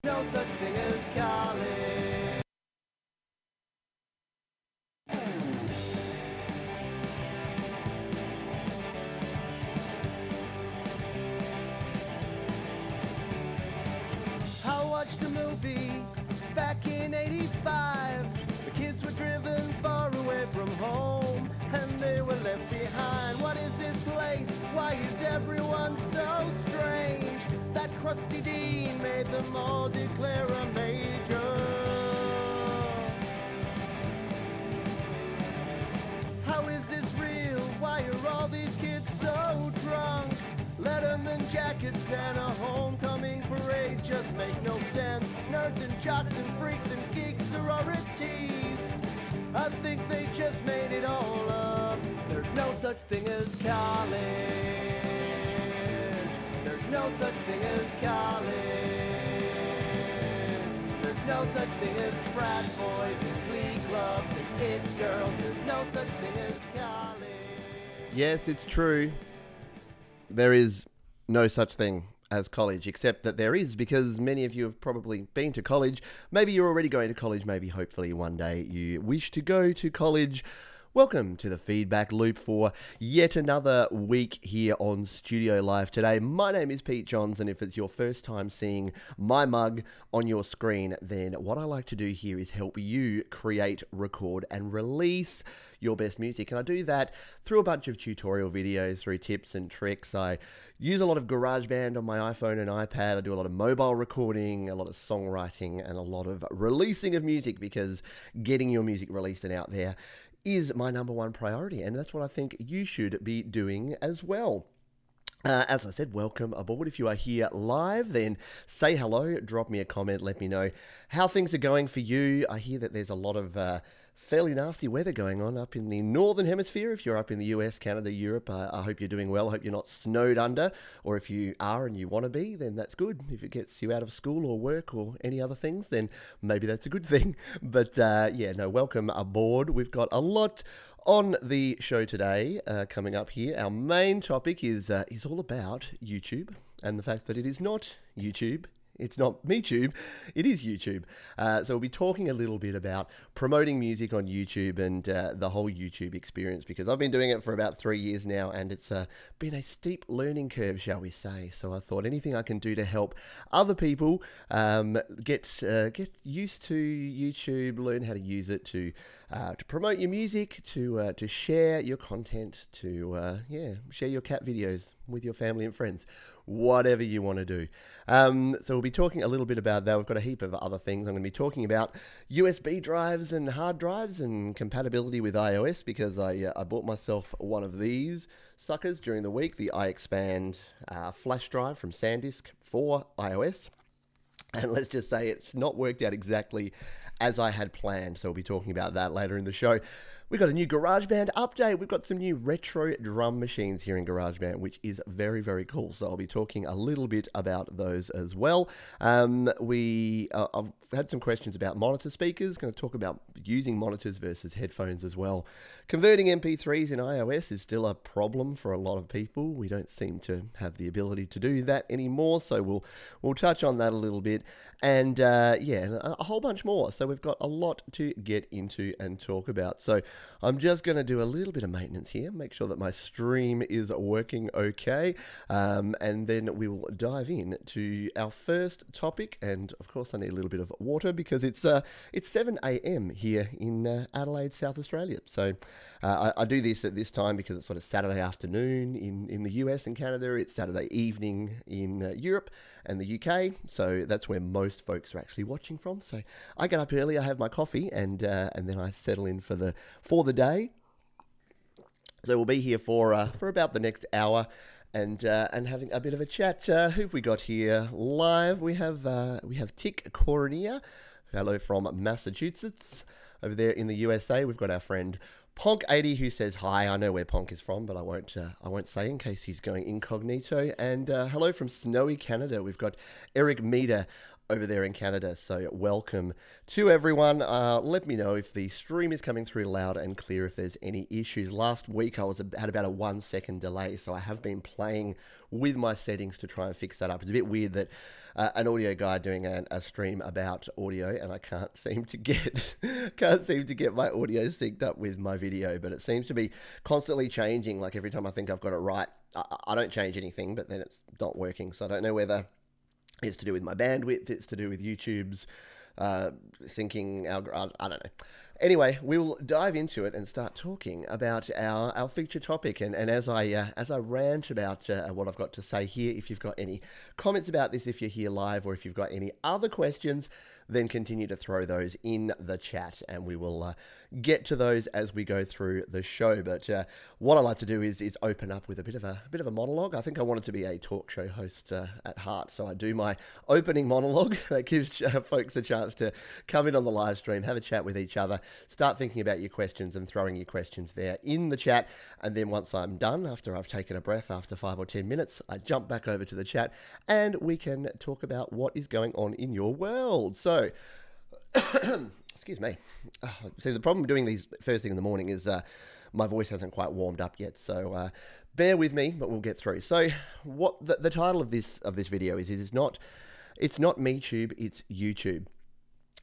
No such thing as college. I watched a movie back in '85. The kids were driven far away from home, and they were left behind. What is this place? Why is everyone so strange? That crusty dean made them all declare a major. How is this real? Why are all these kids so drunk? Letterman jackets and a homecoming parade just make no sense. Nerds and jocks and freaks and geeks, sororities, I think they just made it all up. There's no such thing as college. There's no such thing as college. There's no such thing as frat boys and glee clubs and it girls. There's no such thing as college. Yes, it's true. There is no such thing as college, except that there is, because many of you have probably been to college. Maybe you're already going to college. Maybe, hopefully, one day you wish to go to college. Welcome to the feedback loop for yet another week here on Studio Live today. My name is Pete Johns, and if it's your first time seeing my mug on your screen, then what I like to do here is help you create, record, and release your best music. And I do that through a bunch of tutorial videos, through tips and tricks. I use a lot of GarageBand on my iPhone and iPad. I do a lot of mobile recording, a lot of songwriting, and a lot of releasing of music, because getting your music released and out there is my number one priority, and that's what I think you should be doing as well. As I said, welcome aboard. If you are here live, then say hello, drop me a comment, let me know how things are going for you. I hear that there's a lot of fairly nasty weather going on up in the Northern Hemisphere. If you're up in the US, Canada, Europe, I hope you're doing well. I hope you're not snowed under, or if you are and you want to be, then that's good. If it gets you out of school or work or any other things, then maybe that's a good thing. But yeah, no, welcome aboard. We've got a lot on the show today coming up here. Our main topic is all about YouTube and the fact that it is not YouTube. It's not MEtube, it is YouTube. So we'll be talking a little bit about promoting music on YouTube and the whole YouTube experience, because I've been doing it for about 3 years now, and it's been a steep learning curve, shall we say. So I thought anything I can do to help other people get used to YouTube, learn how to use it to promote your music, to share your content, to share your cat videos with your family and friends, whatever you want to do. So we'll be talking a little bit about that. We've got a heap of other things. I'm going to be talking about USB drives and hard drives and compatibility with iOS, because I bought myself one of these suckers during the week, the iExpand flash drive from SanDisk for iOS. And let's just say it's not worked out exactly as I had planned. So we'll be talking about that later in the show. We've got a new GarageBand update. We've got some new retro drum machines here in GarageBand, which is very, very cool. So I'll be talking a little bit about those as well. I've had some questions about monitor speakers. Going to talk about using monitors versus headphones as well. Converting MP3s in iOS is still a problem for a lot of people. We don't seem to have the ability to do that anymore. So we'll touch on that a little bit. And yeah, a whole bunch more. So we've got a lot to get into and talk about. So I'm just going to do a little bit of maintenance here, make sure that my stream is working okay, and then we will dive in to our first topic. And of course, I need a little bit of water, because it's 7 a.m. here in Adelaide, South Australia. So I do this at this time because it's sort of Saturday afternoon in the US and Canada. It's Saturday evening in Europe and the UK. So that's where most folks are actually watching from. So I get up early, I have my coffee, and then I settle in for the day. So we'll be here for about the next hour, and having a bit of a chat. Who have we got here live? We have Tick Cornier. Hello from Massachusetts. Over there in the USA, we've got our friend Ponk80, who says hi. I know where Ponk is from, but I won't say in case he's going incognito. And hello from snowy Canada. We've got Eric Meader over there in Canada. So welcome to everyone. Let me know if the stream is coming through loud and clear, if there's any issues. Last week I had about a 1 second delay, so I have been playing with my settings to try and fix that up. It's a bit weird that an audio guy doing a stream about audio, and I can't seem to get my audio synced up with my video, but it seems to be constantly changing. Like every time I think I've got it right, I don't change anything, but then it's not working. So I don't know whether it's to do with my bandwidth, it's to do with YouTube's syncing algorithm, I don't know. Anyway, we'll dive into it and start talking about our feature topic. And as I rant about what I've got to say here, if you've got any comments about this, if you're here live, or if you've got any other questions, then continue to throw those in the chat, and we will get to those as we go through the show. But what I like to do is open up with a bit of a monologue. I think I wanted to be a talk show host at heart, so I do my opening monologue that gives folks a chance to come in on the live stream, have a chat with each other, start thinking about your questions and throwing your questions there in the chat. And then once I'm done, after I've taken a breath, after 5 or 10 minutes, I jump back over to the chat and we can talk about what is going on in your world. So excuse me. See, the problem doing these first thing in the morning is my voice hasn't quite warmed up yet, so bear with me, but we'll get through. So what the title of this video is not MEtube, it's YouTube.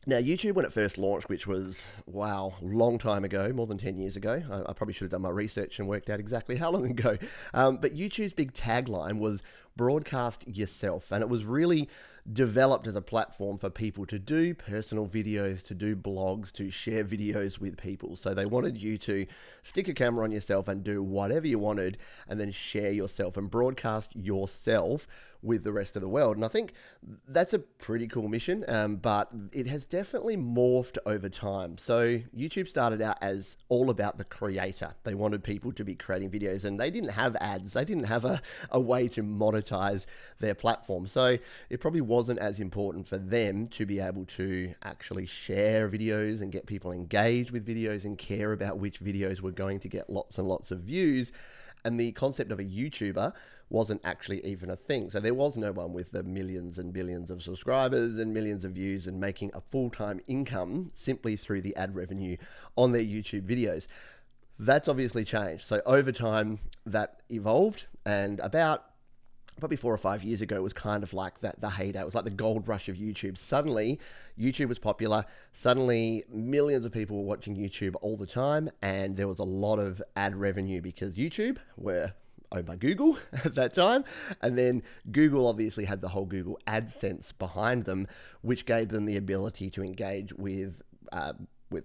Now, YouTube, when it first launched, which was, wow, long time ago, more than 10 years ago, I probably should have done my research and worked out exactly how long ago, but YouTube's big tagline was broadcast yourself, and it was really developed as a platform for people to do personal videos, to do blogs, to share videos with people. So they wanted you to stick a camera on yourself and do whatever you wanted, and then share yourself and broadcast yourself with the rest of the world. And I think that's a pretty cool mission, but it has definitely morphed over time. So YouTube started out as all about the creator. They wanted people to be creating videos, and they didn't have ads. They didn't have a way to monetize their platform. So it probably wasn't as important for them to be able to actually share videos and get people engaged with videos and care about which videos were going to get lots and lots of views. And the concept of a YouTuber wasn't actually even a thing. So there was no one with the millions and billions of subscribers and millions of views and making a full-time income simply through the ad revenue on their YouTube videos. That's obviously changed. So over time that evolved, and about probably 4 or 5 years ago, it was kind of like the heyday. It was like the gold rush of YouTube. Suddenly, YouTube was popular. Suddenly, millions of people were watching YouTube all the time, and there was a lot of ad revenue because YouTube were owned by Google at that time. And then Google obviously had the whole Google AdSense behind them, which gave them the ability to engage with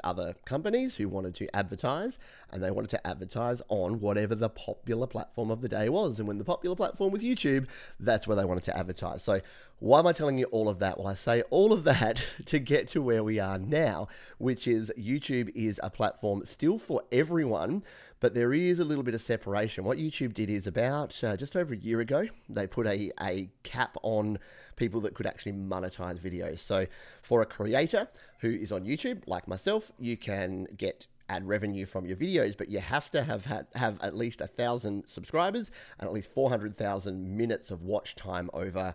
other companies who wanted to advertise, and they wanted to advertise on whatever the popular platform of the day was. And when the popular platform was YouTube, that's where they wanted to advertise. So why am I telling you all of that? Well, I say all of that to get to where we are now, which is YouTube is a platform still for everyone, but there is a little bit of separation. What YouTube did is about just over a year ago, they put a cap on people that could actually monetize videos. So for a creator who is on YouTube, like myself, you can get ad revenue from your videos, but you have to have at least 1,000 subscribers and at least 400,000 minutes of watch time over,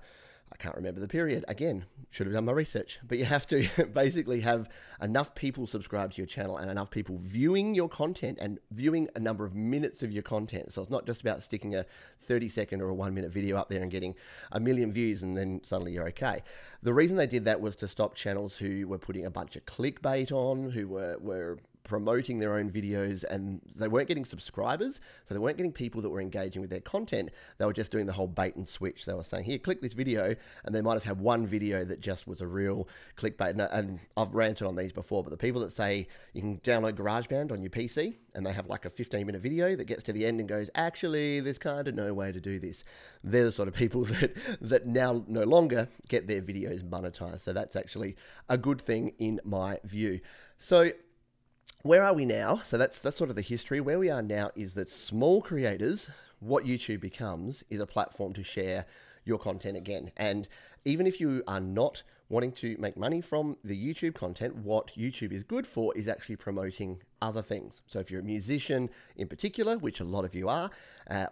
I can't remember the period. Again, should have done my research. But you have to basically have enough people subscribe to your channel and enough people viewing your content and viewing a number of minutes of your content. So it's not just about sticking a 30-second or a 1-minute video up there and getting 1 million views and then suddenly you're okay. The reason they did that was to stop channels who were putting a bunch of clickbait on, who were promoting their own videos, and they weren't getting subscribers, so they weren't getting people that were engaging with their content. They were just doing the whole bait and switch. They were saying, here, click this video, and they might have had one video that just was a real clickbait. And I've ranted on these before, but the people that say you can download GarageBand on your PC, and they have like a 15-minute video that gets to the end and goes, actually, there's kind of no way to do this. They're the sort of people that now no longer get their videos monetized. So that's actually a good thing in my view. So where are we now? So that's sort of the history. Where we are now is that small creators, what YouTube becomes is a platform to share your content again. And even if you are not wanting to make money from the YouTube content, what YouTube is good for is actually promoting other things. So if you're a musician in particular, which a lot of you are,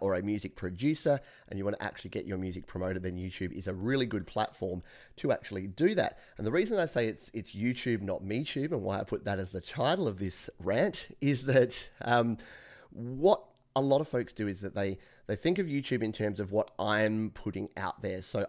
or a music producer, and you want to actually get your music promoted, then YouTube is a really good platform to actually do that. And the reason I say it's YouTube, not MEtube, and why I put that as the title of this rant, is that what a lot of folks do is that they think of YouTube in terms of what I'm putting out there. So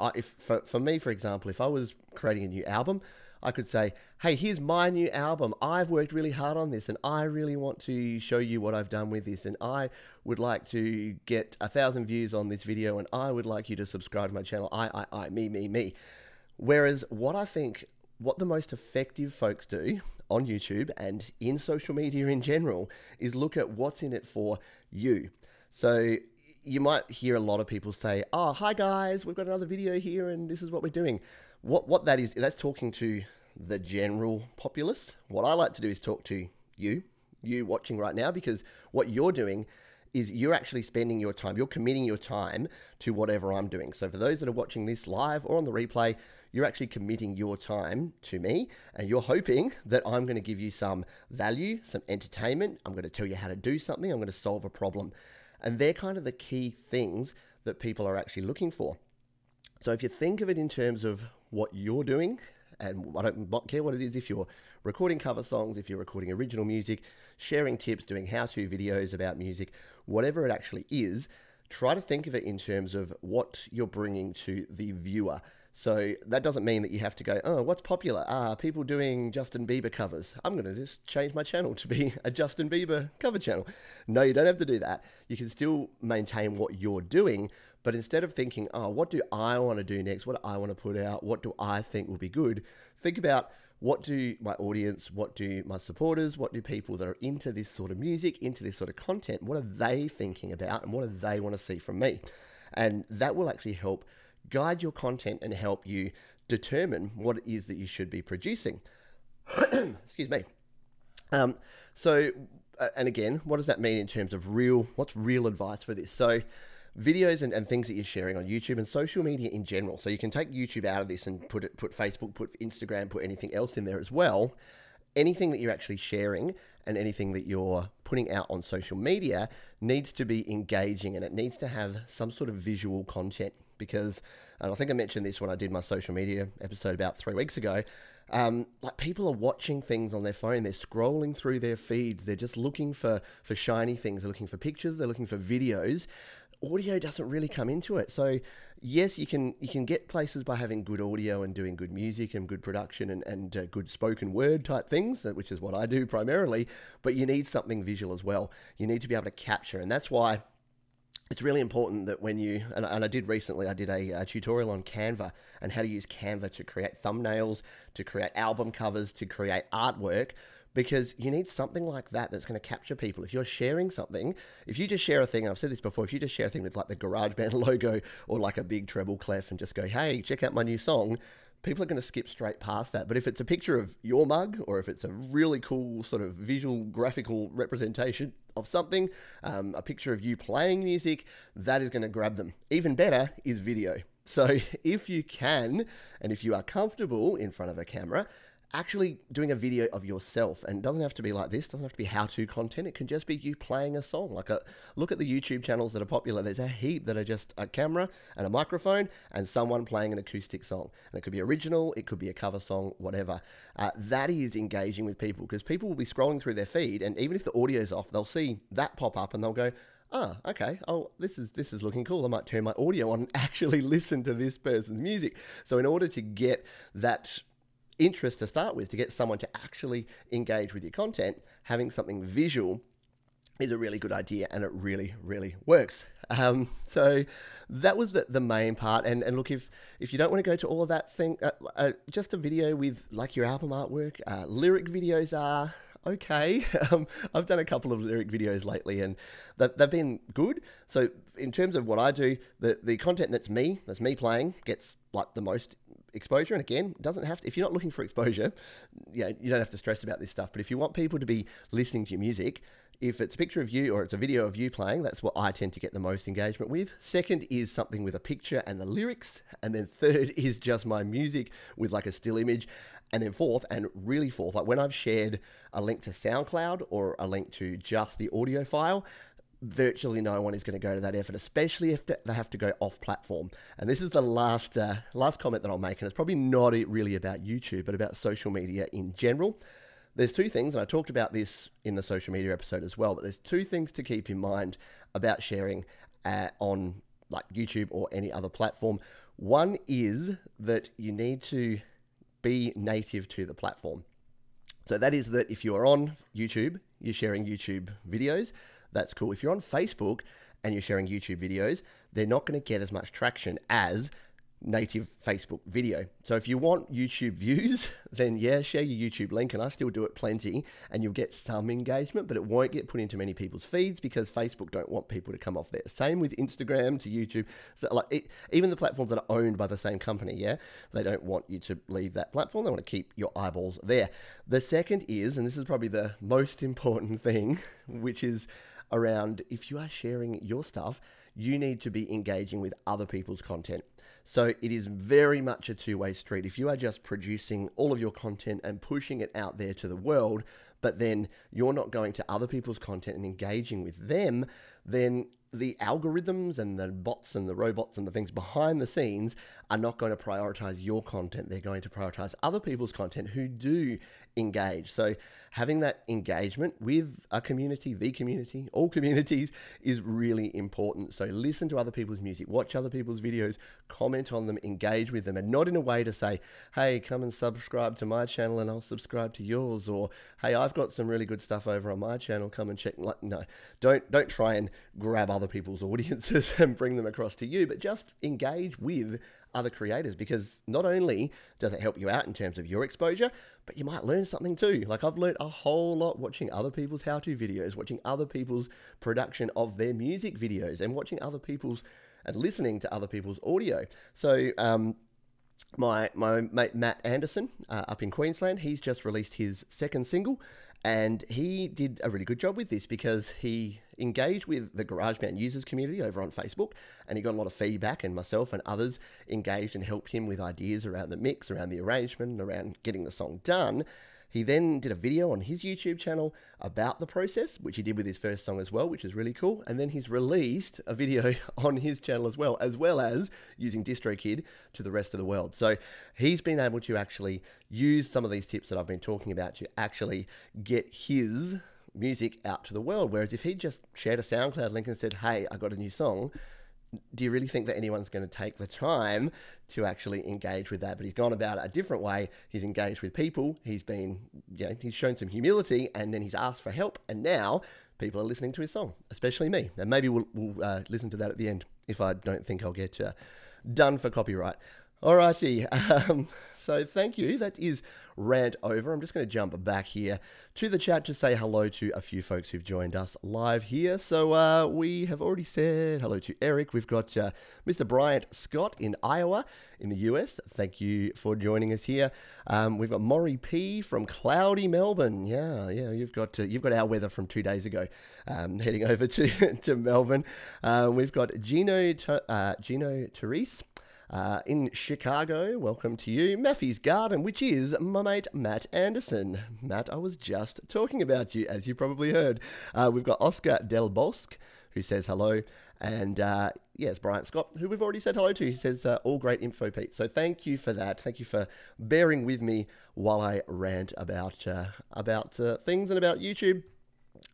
for me, for example, if I was creating a new album, I could say, hey, here's my new album. I've worked really hard on this and I really want to show you what I've done with this. And I would like to get 1,000 views on this video and I would like you to subscribe to my channel. Me. Whereas what the most effective folks do on YouTube and in social media in general is look at what's in it for you. So you might hear a lot of people say, oh, hi guys, we've got another video here and this is what we're doing. What that is, that's talking to the general populace. What I like to do is talk to you watching right now, because what you're doing is you're actually spending your time, you're committing your time to whatever I'm doing. So for those that are watching this live or on the replay, you're actually committing your time to me and you're hoping that I'm going to give you some value, some entertainment. I'm going to tell you how to do something. I'm going to solve a problem. And they're kind of the key things that people are actually looking for. So if you think of it in terms of what you're doing, and I don't care what it is, if you're recording cover songs, if you're recording original music, sharing tips, doing how-to videos about music, whatever it actually is, try to think of it in terms of what you're bringing to the viewer. So that doesn't mean that you have to go, oh, what's popular? People doing Justin Bieber covers. I'm going to just change my channel to be a Justin Bieber cover channel. No, you don't have to do that. You can still maintain what you're doing, but instead of thinking, oh, what do I want to do next? What do I want to put out? What do I think will be good? Think about, what do my audience, what do my supporters, what do people that are into this sort of music, into this sort of content, what are they thinking about and what do they want to see from me? And that will actually help guide your content and help you determine what it is that you should be producing. Excuse me. And again, what does that mean in terms of what's real advice for this? So videos and things that you're sharing on YouTube and social media in general. So you can take YouTube out of this and put Facebook, put Instagram, put anything else in there as well. Anything that you're actually sharing and anything that you're putting out on social media needs to be engaging and it needs to have some sort of visual content, because, and I think I mentioned this when I did my social media episode about 3 weeks ago, like people are watching things on their phone, they're scrolling through their feeds, they're just looking for shiny things, they're looking for pictures, they're looking for videos. Audio doesn't really come into it. So yes, you can get places by having good audio and doing good music and good production and good spoken word type things, which is what I do primarily, but you need something visual as well. You need to be able to capture, and that's why it's really important that when you, and I did recently, I did a tutorial on Canva and how to use Canva to create thumbnails, to create album covers, to create artwork, because you need something like that that's going to capture people. If you're sharing something, if you just share a thing, and I've said this before, if you just share a thing with like the GarageBand logo or like a big treble clef and just go, hey, check out my new song, people are going to skip straight past that. But if it's a picture of your mug, or if it's a really cool sort of visual graphical representation of something, a picture of you playing music, that is going to grab them. Even better is video. So if you can, and if you are comfortable in front of a camera, actually doing a video of yourself, and it doesn't have to be like this, doesn't have to be how-to content, it can just be you playing a song. Look at the YouTube channels that are popular, there's a heap that are just a camera and a microphone and someone playing an acoustic song. And it could be original, it could be a cover song, whatever. That is engaging with people, because people will be scrolling through their feed, and even if the audio's off, they'll see that pop up and they'll go, okay, this is looking cool. I might turn my audio on and actually listen to this person's music. So in order to get that interest to start with, to get someone to actually engage with your content, having something visual is a really good idea, and it really, really works. So that was the main part. And look, if you don't want to go to all of that thing, just a video with like your album artwork, lyric videos are okay. I've done a couple of lyric videos lately and they've been good. So in terms of what I do, the content that's me playing gets like the most exposure. And again, it doesn't have to, if you're not looking for exposure, you don't have to stress about this stuff. But if you want people to be listening to your music, if it's a picture of you or it's a video of you playing, that's what I tend to get the most engagement with. Second is something with a picture and the lyrics. And then third is just my music with like a still image. And then fourth, and really fourth, like when I've shared a link to SoundCloud or a link to just the audio file, virtually no one is going to go to that effort, especially if they have to go off platform. And this is the last comment that I'll make, and it's probably not really about YouTube, but about social media in general. There's two things, and I talked about this in the social media episode as well, but there's two things to keep in mind about sharing on like YouTube or any other platform. One is that you need to be native to the platform. So that is that if you are on YouTube, you're sharing YouTube videos, that's cool. If you're on Facebook and you're sharing YouTube videos, they're not going to get as much traction as native Facebook video. So if you want YouTube views, then yeah, share your YouTube link, and I still do it plenty, and you'll get some engagement, but it won't get put into many people's feeds because Facebook don't want people to come off there. Same with Instagram to YouTube. So like even the platforms that are owned by the same company, yeah, they don't want you to leave that platform. They want to keep your eyeballs there. The second is, and this is probably the most important thing, which is around if you are sharing your stuff, you need to be engaging with other people's content. So it is very much a two-way street. If you are just producing all of your content and pushing it out there to the world, but then you're not going to other people's content and engaging with them, then the algorithms and the bots and the robots and the things behind the scenes are not going to prioritize your content. They're going to prioritize other people's content who do engage. So having that engagement with a community, the community, all communities is really important. So listen to other people's music, watch other people's videos, comment on them, engage with them, and not in a way to say, hey, come and subscribe to my channel and I'll subscribe to yours, or hey, I've got some really good stuff over on my channel, come and check. Like, no, don't try and grab other people's audiences and bring them across to you, but just engage with other creators, because not only does it help you out in terms of your exposure, but you might learn something too. Like I've learned a whole lot watching other people's how-to videos, watching other people's production of their music videos, and watching other people's and listening to other people's audio. So my mate Matt Anderson up in Queensland, he's just released his second single, and he did a really good job with this because he engaged with the GarageBand users community over on Facebook, and he got a lot of feedback, and myself and others engaged and helped him with ideas around the mix, around the arrangement, around getting the song done. He then did a video on his YouTube channel about the process, which he did with his first song as well, which is really cool. And then he's released a video on his channel as well as using DistroKid to the rest of the world. So he's been able to actually use some of these tips that I've been talking about to actually get his music out to the world. Whereas if he just shared a SoundCloud link and said, hey, I got a new song, do you really think that anyone's going to take the time to actually engage with that? But he's gone about it a different way. He's engaged with people. He's been, he's shown some humility, and then he's asked for help. And now people are listening to his song, especially me. And maybe we'll listen to that at the end if I don't think I'll get done for copyright. Alrighty. So thank you. That is rant over. I'm just going to jump back here to the chat to say hello to a few folks who've joined us live here. So we have already said hello to Eric. We've got Mr. Bryant Scott in Iowa in the US. Thank you for joining us here. We've got Maury P from cloudy Melbourne. Yeah. You've got our weather from 2 days ago. Heading over to Melbourne. We've got Gino Therese. In Chicago, welcome to you. Maffy's Garden, which is my mate Matt Anderson. Matt, I was just talking about you, as you probably heard. We've got Oscar Del Bosque, who says hello. And yes, Bryant Scott, who we've already said hello to. He says, all great info, Pete. So thank you for that. Thank you for bearing with me while I rant about things and about YouTube.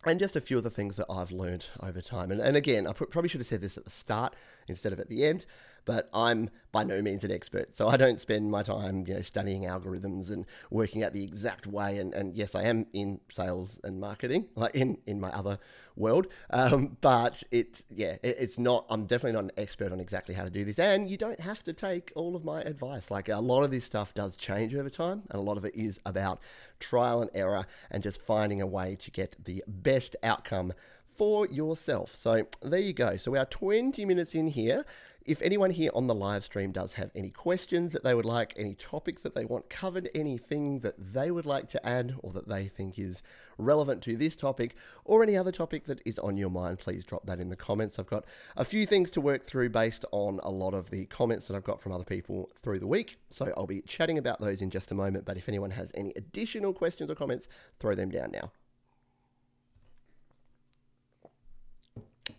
And just a few of the things that I've learned over time. And again, I probably should have said this at the start instead of at the end, but I'm by no means an expert. So I don't spend my time, studying algorithms and working out the exact way. And yes, I am in sales and marketing, like in my other world. But it's not, I'm definitely not an expert on exactly how to do this. And you don't have to take all of my advice. Like a lot of this stuff does change over time. And a lot of it is about trial and error and just finding a way to get the best outcome for yourself. So there you go. So we are 20 minutes in here if anyone here on the live stream does have any questions that they would like, any topics that they want covered, anything that they would like to add or that they think is relevant to this topic or any other topic that is on your mind, please drop that in the comments. I've got a few things to work through based on a lot of the comments that I've got from other people through the week. So I'll be chatting about those in just a moment. But if anyone has any additional questions or comments, throw them down now.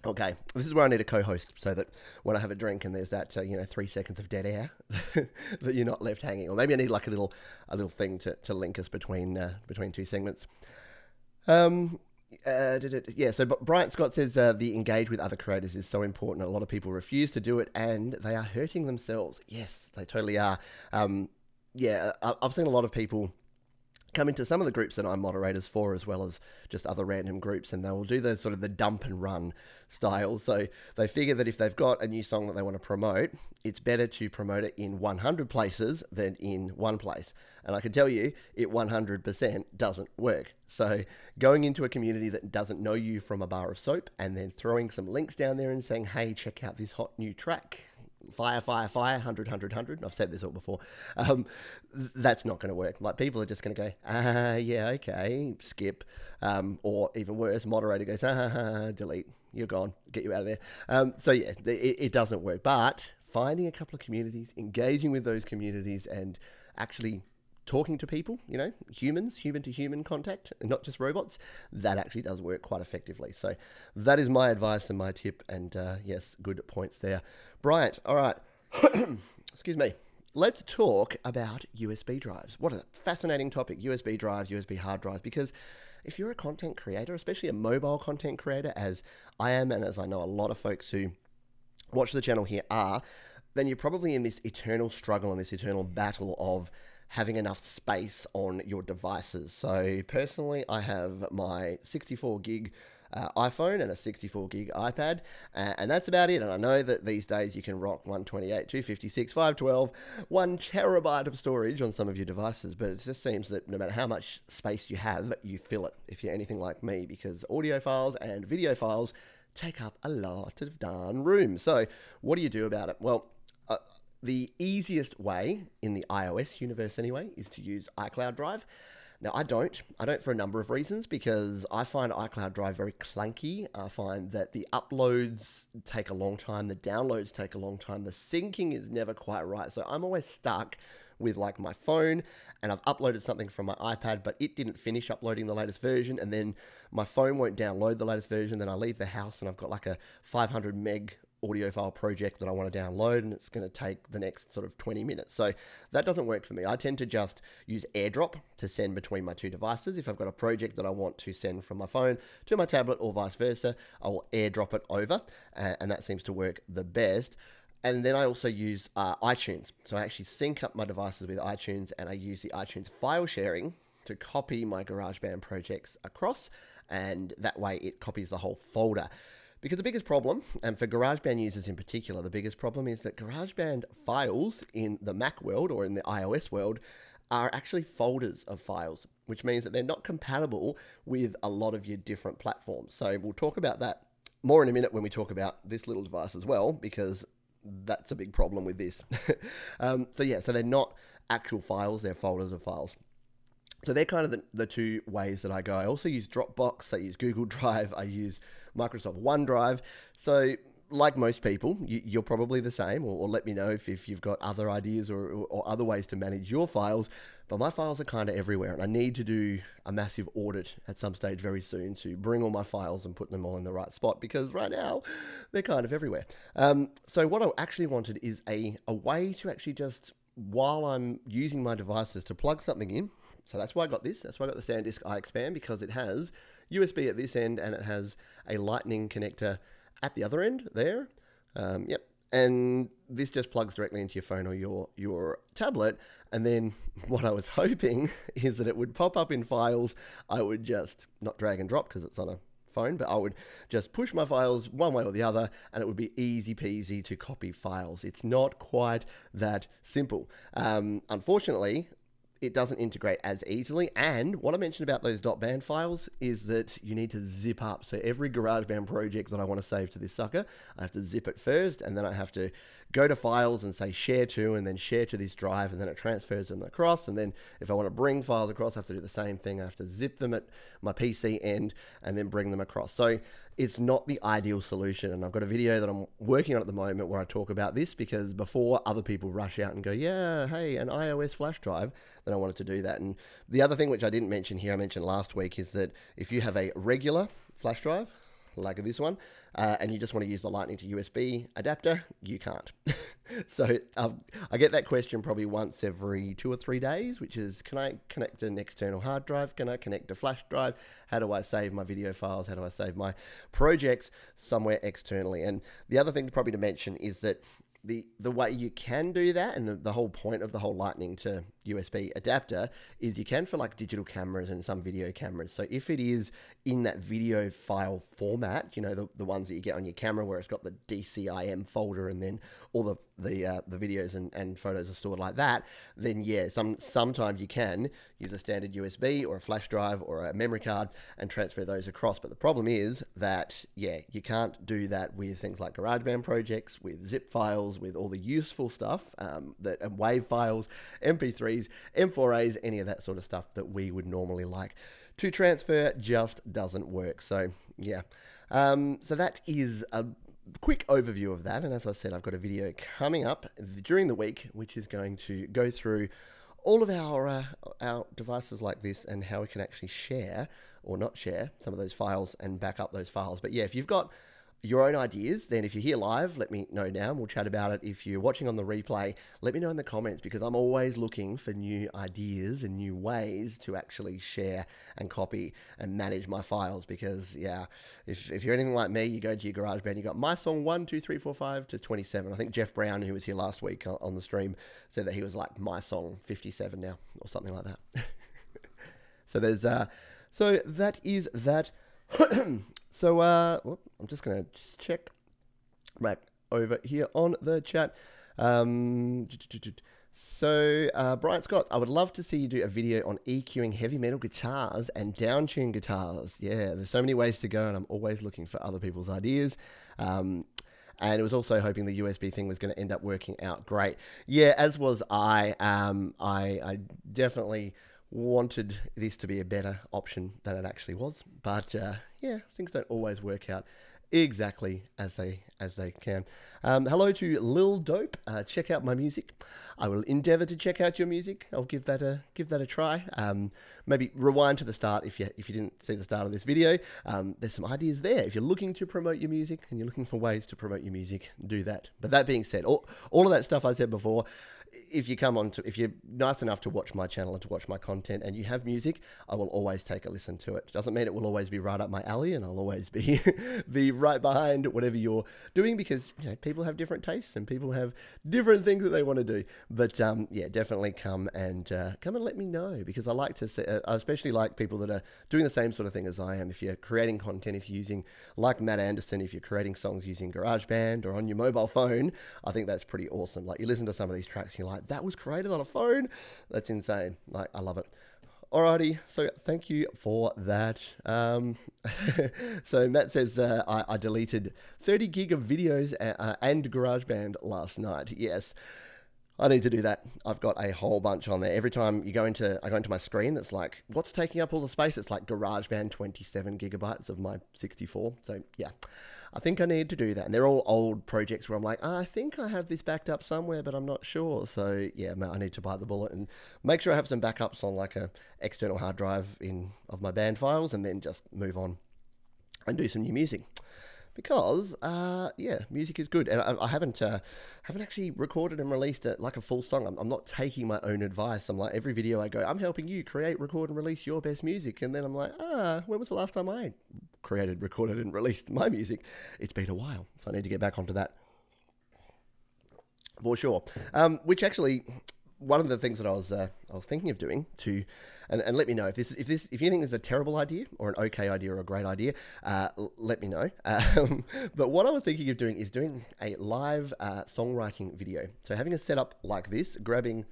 Okay, this is where I need a co-host so that when I have a drink and there's that 3 seconds of dead air, that you're not left hanging. Or maybe I need like a little thing to link us between two segments. So Bryant Scott says the engage with other creators is so important. A lot of people refuse to do it and they are hurting themselves. Yes, they totally are. I've seen a lot of people come into some of the groups that I'm moderators for, as well as just other random groups, and they will do those sort of the dump and run style. So they figure that if they've got a new song that they want to promote, it's better to promote it in 100 places than in one place. And I can tell you, it 100% doesn't work. So going into a community that doesn't know you from a bar of soap and then throwing some links down there and saying, hey, check out this hot new track, fire, 100, 100, 100. I've said this all before. That's not going to work. Like, people are just going to go, yeah, okay, skip. Or even worse, moderator goes, delete. You're gone. Get you out of there. So yeah, it doesn't work. But finding a couple of communities, engaging with those communities, and actually talking to people, humans, human to human contact, and not just robots, that actually does work quite effectively. So that is my advice and my tip. And yes, good points there. Bryant, all right. Excuse me. Let's talk about USB drives. What a fascinating topic, USB drives, USB hard drives, because if you're a content creator, especially a mobile content creator, as I am, and as I know a lot of folks who watch the channel here are, then you're probably in this eternal struggle and this eternal battle of having enough space on your devices. So personally, I have my 64 gig iPhone and a 64 gig iPad, and that's about it. And I know that these days you can rock 128, 256, 512, 1 terabyte of storage on some of your devices, but it just seems that no matter how much space you have, you fill it if you're anything like me, because audio files and video files take up a lot of darn room. So what do you do about it? Well, the easiest way in the iOS universe anyway is to use iCloud Drive. Now, I don't for a number of reasons, because I find iCloud Drive very clunky. I find that the uploads take a long time, the downloads take a long time, the syncing is never quite right. So I'm always stuck with like my phone, and I've uploaded something from my iPad, but it didn't finish uploading the latest version, and then my phone won't download the latest version. Then I leave the house and I've got like a 500 meg audio file project that I want to download, and it's going to take the next sort of 20 minutes. So that doesn't work for me. I tend to just use AirDrop to send between my two devices. If I've got a project that I want to send from my phone to my tablet or vice versa, I will AirDrop it over, and that seems to work the best. And then I also use iTunes. So I actually sync up my devices with iTunes, and I use the iTunes file sharing to copy my GarageBand projects across, and that way it copies the whole folder. Because the biggest problem, and for GarageBand users in particular, the biggest problem is that GarageBand files in the Mac world or in the iOS world are actually folders of files, which means that they're not compatible with a lot of your different platforms. So we'll talk about that more in a minute when we talk about this little device as well, because that's a big problem with this. So they're not actual files, they're folders of files. So they're kind of the two ways that I go. I also use Dropbox, I use Google Drive, I use Microsoft OneDrive. So like most people, you're probably the same, or let me know if you've got other ideas or other ways to manage your files. But my files are kind of everywhere, and I need to do a massive audit at some stage very soon to bring all my files and put them all in the right spot, because right now they're kind of everywhere. So what I actually wanted is a way to actually just, while I'm using my devices, to plug something in. So that's why I got this. That's why I got the SanDisk iXpand, because it has USB at this end and it has a lightning connector at the other end there. Yep. And this just plugs directly into your phone or your tablet. And then what I was hoping is that it would pop up in files. I would just not drag and drop because it's on a phone, but I would just push my files one way or the other, and it would be easy peasy to copy files. It's not quite that simple. Unfortunately, it doesn't integrate as easily. And what I mentioned about those .band files is that you need to zip up. So every GarageBand project that I want to save to this sucker, I have to zip it first, and then I have to go to files and say share to, and then share to this drive, and then it transfers them across. And then if I want to bring files across, I have to do the same thing. I have to zip them at my PC end and then bring them across. So it's not the ideal solution. And I've got a video that I'm working on at the moment where I talk about this, because before other people rush out and go, yeah, hey, an iOS flash drive, then I wanted to do that. And the other thing which I didn't mention here, I mentioned last week, is that if you have a regular flash drive, like this one, and you just want to use the Lightning to USB adapter, you can't. So I get that question probably once every 2 or 3 days, which is, can I connect an external hard drive? Can I connect a flash drive? How do I save my video files? How do I save my projects somewhere externally? And the other thing probably to mention is that the way you can do that, and the whole point of the whole Lightning to USB adapter, is you can for like digital cameras and some video cameras. So if it is in that video file format, you know, the ones that you get on your camera where it's got the DCIM folder and then all the videos and photos are stored like that, then yeah, sometimes you can use a standard USB or a flash drive or a memory card and transfer those across. But the problem is that, yeah, you can't do that with things like GarageBand projects, with zip files, with all the useful stuff, that WAV files, MP3s, M4As, any of that sort of stuff that we would normally like to transfer just doesn't work. So yeah, so that is a quick overview of that. And as I said, I've got a video coming up during the week, which is going to go through all of our devices like this and how we can actually share or not share some of those files and back up those files. But yeah, if you've got your own ideas, then if you're here live, let me know now and we'll chat about it. If you're watching on the replay, let me know in the comments, because I'm always looking for new ideas and new ways to actually share and copy and manage my files. Because yeah, if you're anything like me, you go to your GarageBand, you got my song 1, 2, 3, 4, 5 to 27. I think Jeff Brown, who was here last week on the stream, said that he was like my song 57 now or something like that. So there's so that is that. So, I'm just going to check right over here on the chat. So, Brian Scott, I would love to see you do a video on EQing heavy metal guitars and downtuned guitars. Yeah, there's so many ways to go, and I'm always looking for other people's ideas. And it was also hoping the USB thing was going to end up working out great. Yeah, as was I. I definitely wanted this to be a better option than it actually was, but yeah, things don't always work out exactly as they can. Hello to Lil Dope. Check out my music. I will endeavour to check out your music. I'll give that a try. Maybe rewind to the start if you didn't see the start of this video. There's some ideas there. If you're looking to promote your music and you're looking for ways to promote your music, do that. But that being said, all of that stuff I said before, if you're nice enough to watch my channel and to watch my content and you have music, I will always take a listen to it. Doesn't mean it will always be right up my alley and I'll always be be right behind whatever you're doing, because you know, people have different tastes and people have different things that they want to do. But yeah, definitely come and let me know, because I like to say, I especially like people that are doing the same sort of thing as I am. If you're creating content, if you're using, like Matt Anderson, if you're creating songs using GarageBand or on your mobile phone, I think that's pretty awesome. Like, you listen to some of these tracks, you're like, that was created on a phone? That's insane. Like, I love it. Alrighty, so thank you for that. So Matt says, I deleted 30 gig of videos and GarageBand last night. Yes, I need to do that. I've got a whole bunch on there. Every time I go into my screen, that's like, what's taking up all the space? It's like GarageBand 27 gigabytes of my 64. So yeah, I think I need to do that. And they're all old projects where I'm like, I think I have this backed up somewhere, but I'm not sure. So yeah, I need to bite the bullet and make sure I have some backups on like a external hard drive of my band files, and then just move on and do some new music. Because yeah, music is good, and I haven't actually recorded and released like a full song. I'm not taking my own advice. I'm like, every video I go, I'm helping you create, record, and release your best music, and then I'm like, when was the last time I created, recorded, and released my music? It's been a while, so I need to get back onto that for sure. Which actually, one of the things that I was thinking of doing to, and let me know if you think this is a terrible idea or an okay idea or a great idea, let me know. But what I was thinking of doing is doing a live songwriting video. So having a setup like this, grabbing,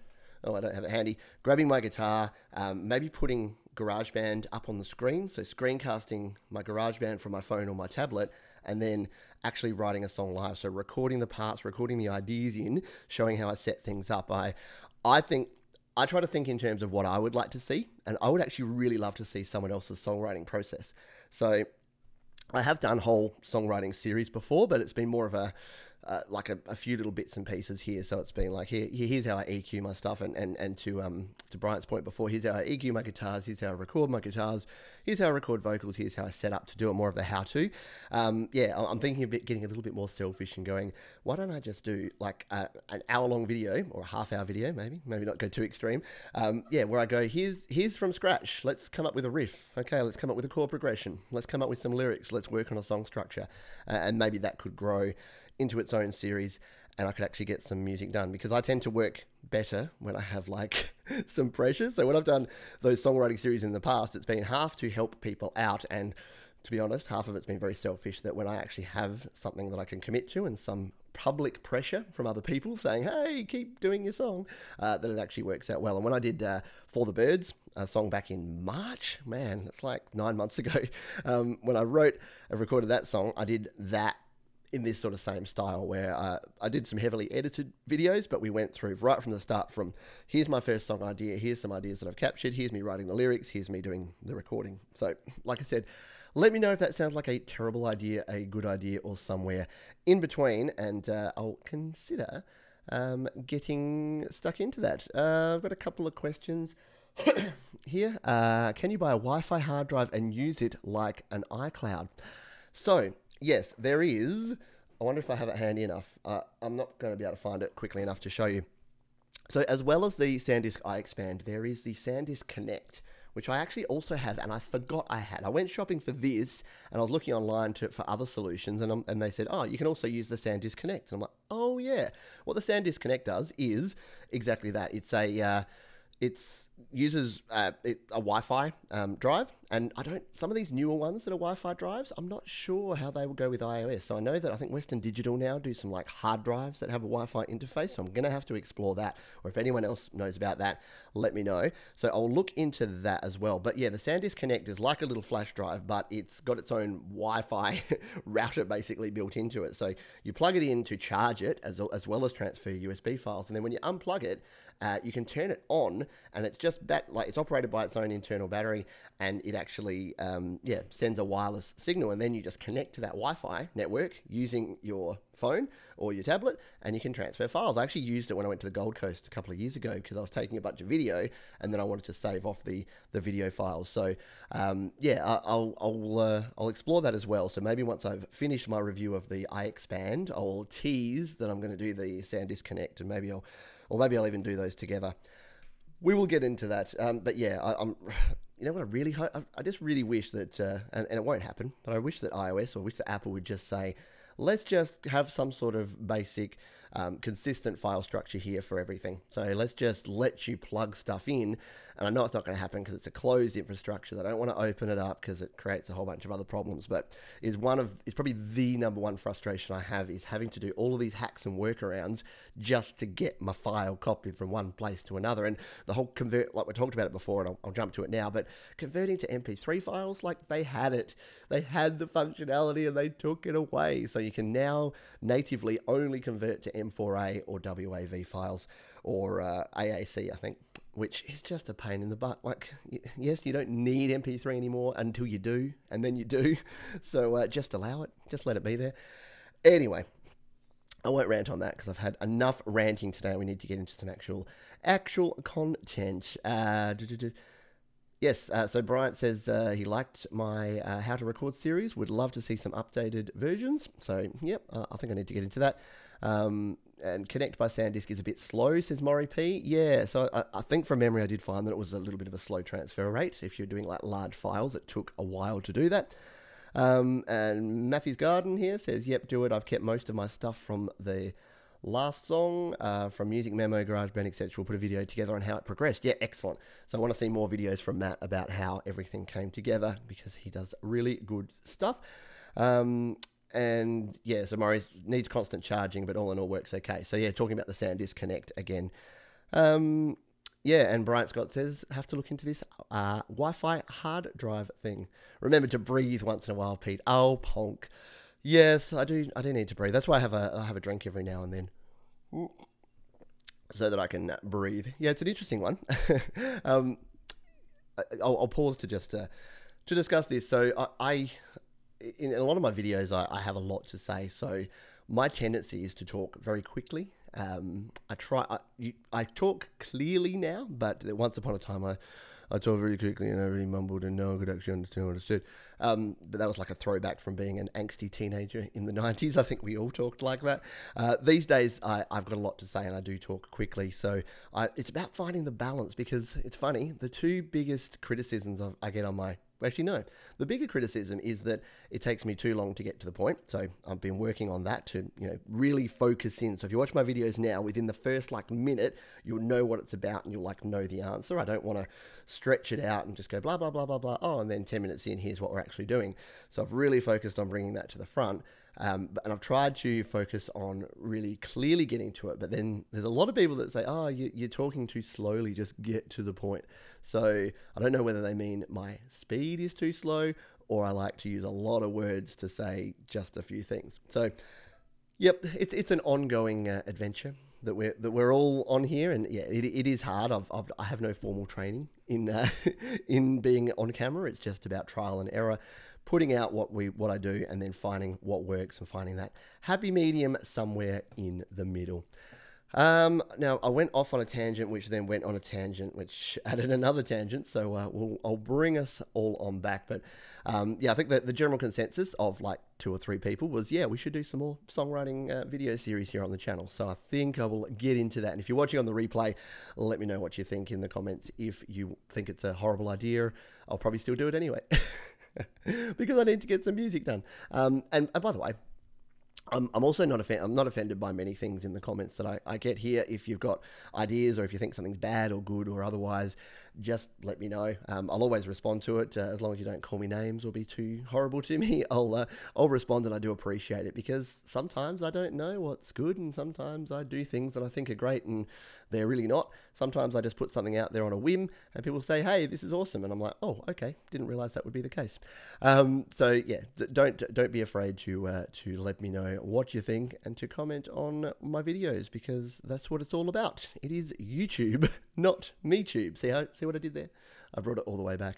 I don't have it handy, grabbing my guitar, maybe putting GarageBand up on the screen, so screencasting my GarageBand from my phone or my tablet, and then actually writing a song live. So recording the parts, recording the ideas in, showing how I set things up. I think I try to think in terms of what I would like to see, and I would actually really love to see someone else's songwriting process. So I have done whole songwriting series before, but it's been more of a like a few little bits and pieces here. So it's been like, here's how I EQ my stuff, and to Bryant's point before, here's how I EQ my guitars, here's how I record my guitars, here's how I record vocals, here's how I set up to do it, more of the how-to. Yeah, I'm thinking of getting a little bit more selfish and going, why don't I just do like an hour-long video, or a half-hour video, maybe not go too extreme. Yeah, where I go, here's from scratch, let's come up with a riff, okay, let's come up with a chord progression, let's come up with some lyrics, let's work on a song structure, and maybe that could grow into its own series, and I could actually get some music done, because I tend to work better when I have like some pressure. So when I've done those songwriting series in the past, it's been half to help people out, and to be honest, half of it's been very selfish, that when I actually have something that I can commit to and some public pressure from other people saying, hey, keep doing your song, that it actually works out well. And when I did For the Birds, a song back in March, man, it's like 9 months ago, when I wrote and recorded that song, I did that in this sort of same style, where I did some heavily edited videos, but we went through right from the start, from here's my first song idea, here's some ideas that I've captured, here's me writing the lyrics, here's me doing the recording. So like I said, let me know if that sounds like a terrible idea, a good idea, or somewhere in between, and I'll consider getting stuck into that. I've got a couple of questions here. Can you buy a Wi-Fi hard drive and use it like an iCloud? So yes, there is. I wonder if I have it handy enough. I'm not going to be able to find it quickly enough to show you. So as well as the SanDisk iExpand, there is the SanDisk Connect, which I actually also have, and I forgot I had. I went shopping for this, and I was looking online for other solutions, and they said, oh, you can also use the SanDisk Connect. And I'm like, oh yeah. What the SanDisk Connect does is exactly that. It uses a Wi-Fi drive, and some of these newer ones that are Wi-Fi drives, I'm not sure how they will go with iOS. So I know that I think Western Digital now do some like hard drives that have a Wi-Fi interface, so I'm going to have to explore that, or if anyone else knows about that, let me know. So I'll look into that as well. But yeah, the SanDisk Connect is like a little flash drive, but it's got its own Wi-Fi router basically built into it. So you plug it in to charge it, as well as transfer USB files, and then when you unplug it, you can turn it on, and it's just it's operated by its own internal battery, and it actually sends a wireless signal, and then you just connect to that Wi-Fi network using your phone or your tablet, and you can transfer files. I actually used it when I went to the Gold Coast a couple of years ago, because I was taking a bunch of video, and then I wanted to save off the video files. So I'll explore that as well. So maybe once I've finished my review of the iExpand, I'll tease that I'm going to do the SanDisk Connect, and maybe I'll even do those together. We will get into that. But yeah, I'm. You know what I really hope? I just really wish that, and it won't happen, but I wish that iOS, or wish that Apple would just say, let's just have some sort of basic, consistent file structure here for everything. So let's just let you plug stuff in. And I know it's not going to happen because it's a closed infrastructure. They don't want to open it up because it creates a whole bunch of other problems. But it's probably the number one frustration I have, is having to do all of these hacks and workarounds just to get my file copied from one place to another. And the whole convert, like we talked about it before, and I'll jump to it now, but converting to MP3 files, like they had it. They had the functionality and they took it away. So you can now natively only convert to M4A or WAV files, or AAC, I think, which is just a pain in the butt. Like, yes, you don't need MP3 anymore until you do, and then you do. So just allow it. Just let it be there. Anyway, I won't rant on that because I've had enough ranting today. We need to get into some actual content. Yes, so Bryant says he liked my How to Record series, would love to see some updated versions. So, yep, I think I need to get into that. And Connect by SanDisk is a bit slow, says Maury P. Yeah, so I think from memory I did find that it was a little bit of a slow transfer rate. If you're doing like large files, it took a while to do that. And Matthew's Garden here says, yep, do it. I've kept most of my stuff from the last song, from Music Memo, GarageBand, etc. We'll put a video together on how it progressed. Yeah, excellent. So I want to see more videos from Matt about how everything came together, because he does really good stuff. And yeah, so Murray needs constant charging, but all in all works okay. So yeah, talking about the SanDisk Connect again. Yeah, and Bryant Scott says, have to look into this Wi-Fi hard drive thing. Remember to breathe once in a while, Pete. Oh, ponk. Yes, I do. I do need to breathe. That's why I have a drink every now and then, so that I can breathe. Yeah, it's an interesting one. um, I'll pause to just to discuss this. So I in a lot of my videos, I have a lot to say. So my tendency is to talk very quickly. I talk clearly now, but once upon a time I talk very quickly and I really mumbled and no one could actually understand what I said. But that was like a throwback from being an angsty teenager in the 90s. I think we all talked like that. These days, I've got a lot to say and I do talk quickly. So it's about finding the balance, because it's funny. The two biggest criticisms I get on my... Actually, no. The bigger criticism is that it takes me too long to get to the point. So I've been working on that to, really focus in. So if you watch my videos now, within the first minute, you'll know what it's about and you'll know the answer. I don't want to stretch it out and just go blah, blah, blah, blah, blah. Oh, and then 10 minutes in, here's what we're actually doing. So I've really focused on bringing that to the front. And I've tried to focus on really clearly getting to it. But then there's a lot of people that say, oh, you're talking too slowly, just get to the point. So I don't know whether they mean my speed is too slow or I like to use a lot of words to say just a few things. So, yep, it's an ongoing adventure that we're all on here. And yeah, it is hard. I have no formal training in in being on camera. It's just about trial and error, putting out what I do, and then finding what works and finding that happy medium somewhere in the middle. Now I went off on a tangent, which then went on a tangent, which added another tangent. So I'll bring us all on back. But yeah, I think that the general consensus of 2 or 3 people was, yeah, we should do some more songwriting video series here on the channel. So I think I will get into that. And if you're watching on the replay, let me know what you think in the comments. If you think it's a horrible idea, I'll probably still do it anyway. Because I need to get some music done. And by the way, I'm also not I'm not offended by many things in the comments that I get here. If you've got ideas or if you think something's bad or good or otherwise, just let me know. I'll always respond to it, as long as you don't call me names or be too horrible to me. I'll respond, and I do appreciate it, because sometimes I don't know what's good, and sometimes I do things that I think are great and they're really not. Sometimes I just put something out there on a whim and people say, hey, this is awesome, and I'm like, oh, okay, didn't realize that would be the case. So yeah, don't be afraid to let me know what you think and to comment on my videos, because that's what it's all about. It is YouTube, not MEtube. See what I did there? I brought it all the way back.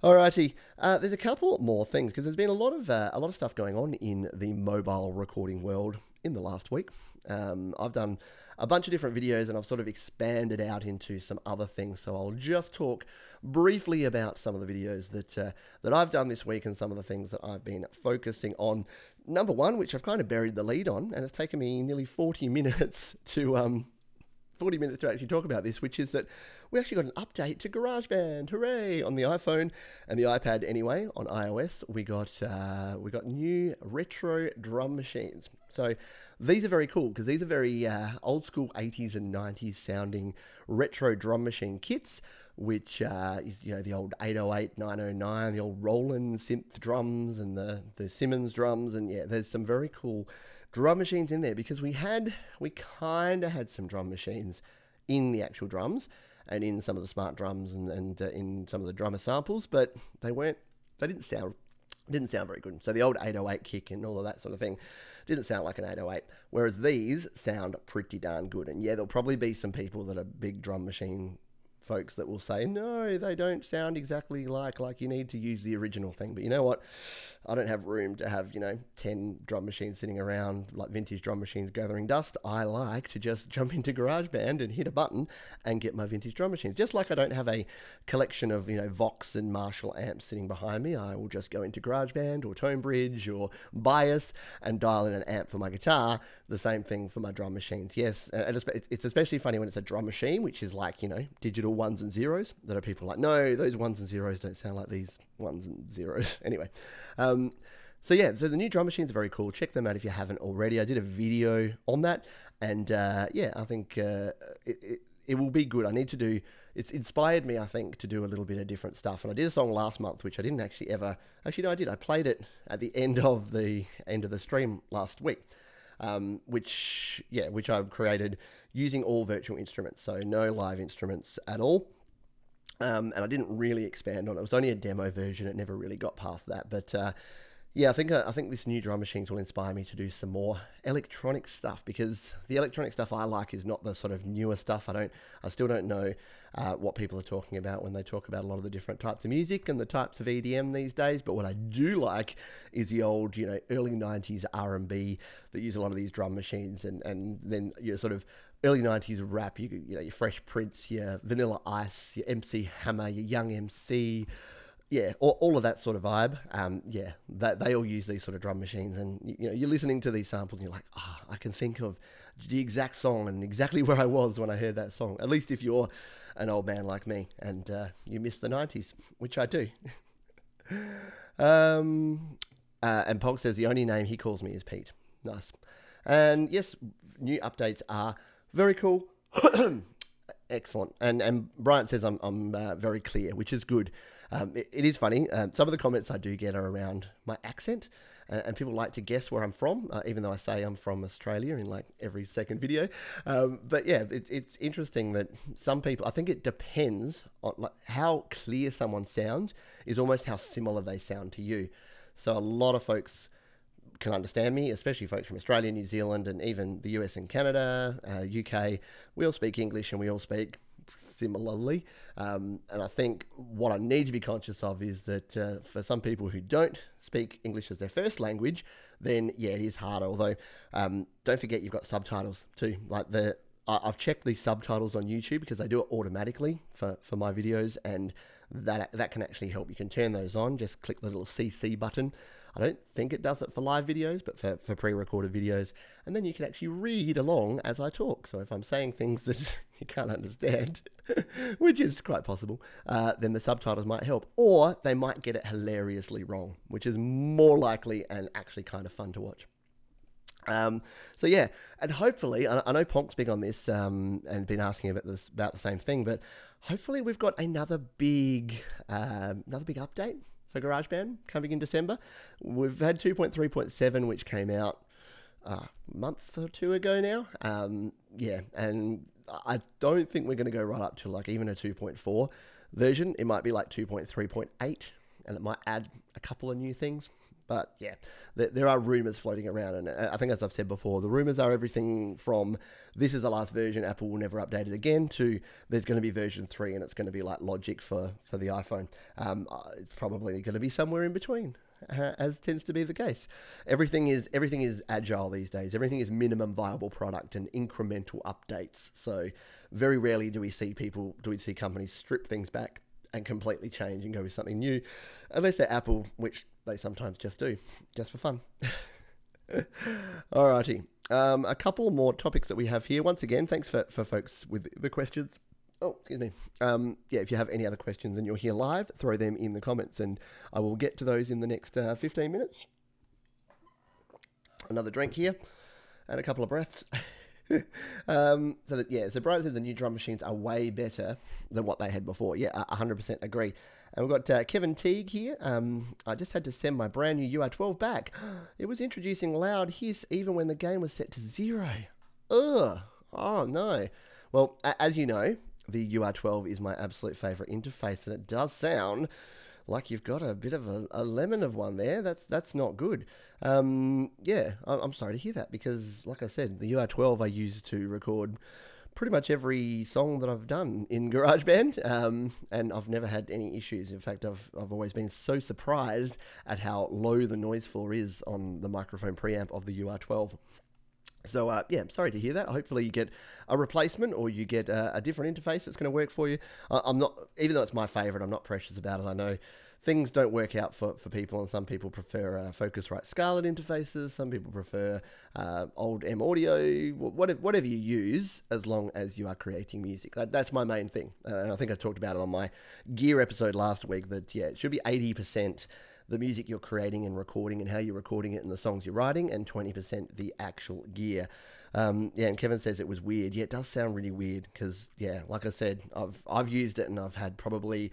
Alrighty, there's a couple more things, because there's been a lot of stuff going on in the mobile recording world in the last week. I've done a bunch of different videos and I've sort of expanded out into some other things. So I'll just talk briefly about some of the videos that I've done this week and some of the things that I've been focusing on. Number one, which I've kind of buried the lead on, and it's taken me nearly 40 minutes to actually talk about this, which is that we actually got an update to GarageBand. Hooray! On the iPhone and the iPad anyway. On iOS, we got new retro drum machines. So these are very cool, because these are very old school 80s and 90s sounding retro drum machine kits, which is the old 808, 909, the old Roland synth drums and the Simmons drums, and yeah, there's some very cool drum machines in there, because we kind of had some drum machines in the actual drums and in some of the smart drums and in some of the drummer samples, but they didn't sound very good. So the old 808 kick and all of that sort of thing didn't sound like an 808, whereas these sound pretty darn good. And yeah, there'll probably be some people that are big drum machine folks that will say, no, they don't sound exactly like you need to use the original thing. But you know what? I don't have room to have, 10 drum machines sitting around like vintage drum machines gathering dust. I like to just jump into GarageBand and hit a button and get my vintage drum machines. Just like I don't have a collection of, Vox and Marshall amps sitting behind me. I will just go into GarageBand or ToneBridge or Bias and dial in an amp for my guitar. The same thing for my drum machines. Yes, and it's especially funny when it's a drum machine, which is like, digital ones and zeros, that are people like, no, those ones and zeros don't sound like these ones and zeros. Anyway, so yeah, so the new drum machines are very cool. Check them out if you haven't already. I did a video on that, and yeah, I think it will be good. It's inspired me, I think, to do a little bit of different stuff. And I did a song last month, which I didn't actually no, I did. I played it at the end of the stream last week. Which I've created using all virtual instruments, so no live instruments at all. And I didn't really expand on it. It was only a demo version. It never really got past that. But Yeah, I think this new drum machines will inspire me to do some more electronic stuff, because the electronic stuff I like is not the sort of newer stuff. I still don't know what people are talking about when they talk about a lot of the different types of music and the types of EDM these days. But what I do like is the old, early '90s R&B that use a lot of these drum machines, and then your sort of early '90s rap. Your Fresh Prince, your Vanilla Ice, your MC Hammer, your Young MC. Yeah, all of that sort of vibe. Yeah, they all use these sort of drum machines, and you're listening to these samples, and you're like, I can think of the exact song and exactly where I was when I heard that song. At least if you're an old man like me and you miss the '90s, which I do. And Pog says the only name he calls me is Pete. Nice. And yes, new updates are very cool. Excellent. And Bryant says I'm very clear, which is good. It is funny. Some of the comments I do get are around my accent, and people like to guess where I'm from, even though I say I'm from Australia in like every second video. But yeah, it's interesting that some people, I think it depends on like how clear someone sounds is almost how similar they sound to you. So a lot of folks can understand me, especially folks from Australia, New Zealand, and even the US and Canada, UK. We all speak English and we all speak similarly. And I think what I need to be conscious of is that for some people who don't speak English as their first language, then yeah, it is harder. Although don't forget you've got subtitles too. Like I've checked these subtitles on YouTube because they do it automatically for my videos, and that can actually help. You can turn those on. Just click the little CC button. I don't think it does it for live videos, but for pre-recorded videos. And then you can actually read along as I talk. So if I'm saying things that you can't understand, which is quite possible, then the subtitles might help. Or they might get it hilariously wrong, which is more likely and actually kind of fun to watch. So yeah, and hopefully, I know Ponk's big on this and been asking about the same thing, but hopefully we've got another big update for GarageBand coming in December. We've had 2.3.7, which came out a month or two ago now. Yeah, and I don't think we're going to go right up to like even a 2.4 version. It might be like 2.3.8, and it might add a couple of new things. But yeah, there are rumors floating around, and I think, as I've said before, the rumors are everything from this is the last version, Apple will never update it again, to there's going to be version 3 and it's going to be like Logic for the iPhone. It's probably going to be somewhere in between, as tends to be the case. Everything is agile these days. Everything is minimum viable product and incremental updates. So very rarely do we see companies strip things back and completely change and go with something new, unless they're Apple, which they sometimes just do, just for fun. Alrighty, a couple more topics that we have here. Once again, thanks for folks with the questions. Oh, excuse me. Yeah, if you have any other questions and you're here live, throw them in the comments, and I will get to those in the next 15 minutes. Another drink here, and a couple of breaths. So Brian says the new drum machines are way better than what they had before. Yeah, 100% agree. And we've got Kevin Teague here. I just had to send my brand new UR12 back. It was introducing loud hiss even when the game was set to 0. Ugh. Oh no. Well, as you know, the UR12 is my absolute favorite interface, and it does sound like you've got a bit of a lemon of one there. That's not good. Yeah, I'm sorry to hear that, because like I said, the UR12 I use to record pretty much every song that I've done in GarageBand, and I've never had any issues. In fact, I've always been so surprised at how low the noise floor is on the microphone preamp of the UR12. So, yeah, I'm sorry to hear that. Hopefully you get a replacement, or you get a different interface that's going to work for you. I'm not, even though it's my favorite, I'm not precious about it. I know things don't work out for people, and some people prefer Focusrite Scarlett interfaces. Some people prefer old M Audio, whatever you use, as long as you are creating music. That's my main thing. And I think I talked about it on my gear episode last week, that, yeah, it should be 80% the music you're creating and recording and how you're recording it and the songs you're writing, and 20% the actual gear. Yeah, and Kevin says it was weird. Yeah, it does sound really weird, because, yeah, like I said, I've used it, and I've had probably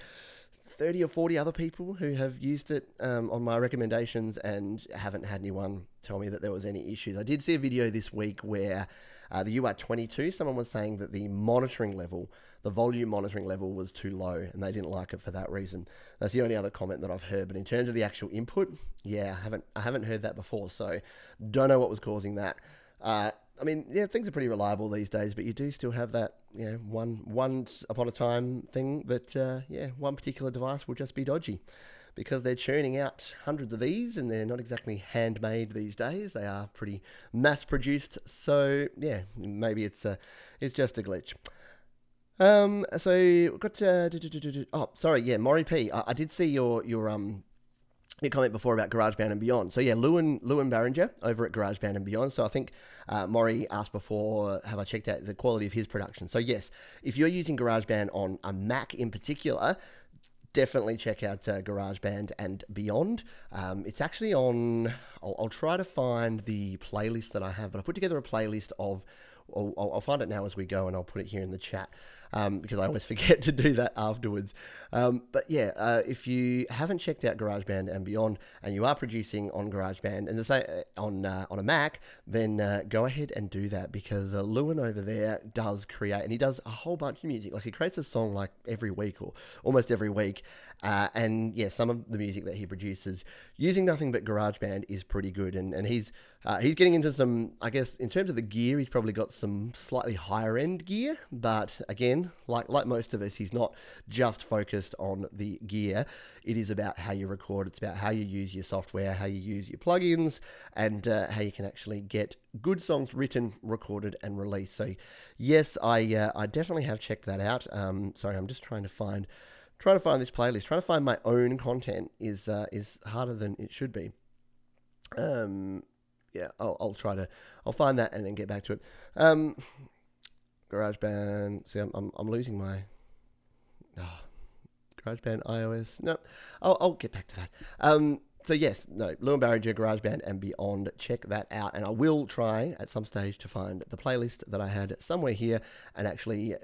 30 or 40 other people who have used it on my recommendations, and haven't had anyone tell me that there was any issues. I did see a video this week where The UR22, someone was saying that the monitoring level, the volume monitoring level was too low, and they didn't like it for that reason. That's the only other comment that I've heard. But in terms of the actual input, yeah, I haven't heard that before, so don't know what was causing that. I mean, yeah, things are pretty reliable these days, but you do still have that, you know, once upon a time thing that, yeah, one particular device will just be dodgy because they're churning out hundreds of these and they're not exactly handmade these days. They are pretty mass-produced, so yeah, maybe it's just a glitch. So we've got oh, sorry, yeah, Maury P. I did see your comment before about GarageBand and Beyond. So yeah, Lewin Barringer over at GarageBand and Beyond. So I think Maury asked before, have I checked out the quality of his production? So yes, if you're using GarageBand on a Mac in particular, definitely check out GarageBand and Beyond. It's actually on, I'll try to find the playlist that I have, but I put together a playlist of, I'll find it now as we go and I'll put it here in the chat because I always forget to do that afterwards. But yeah, if you haven't checked out GarageBand and Beyond and you are producing on GarageBand and to say on a Mac, then go ahead and do that because Lewin over there does create, and he does a whole bunch of music. Like he creates a song like every week or almost every week. And yeah, some of the music that he produces using nothing but GarageBand is pretty good. And he's getting into some, I guess, in terms of the gear, he's probably got some slightly higher end gear. But again, like most of us, he's not just focused on the gear. It is about how you record. It's about how you use your software, how you use your plugins, and how you can actually get good songs written, recorded, and released. So yes, I definitely have checked that out. Sorry, I'm just trying to find this playlist. Trying to find my own content is harder than it should be. Yeah, I'll find that and then get back to it. GarageBand. See, I'm losing my GarageBand iOS. No, I'll get back to that. So yes, no, Lewin Barringer, GarageBand and Beyond, check that out. And I will try at some stage to find the playlist that I had somewhere here and actually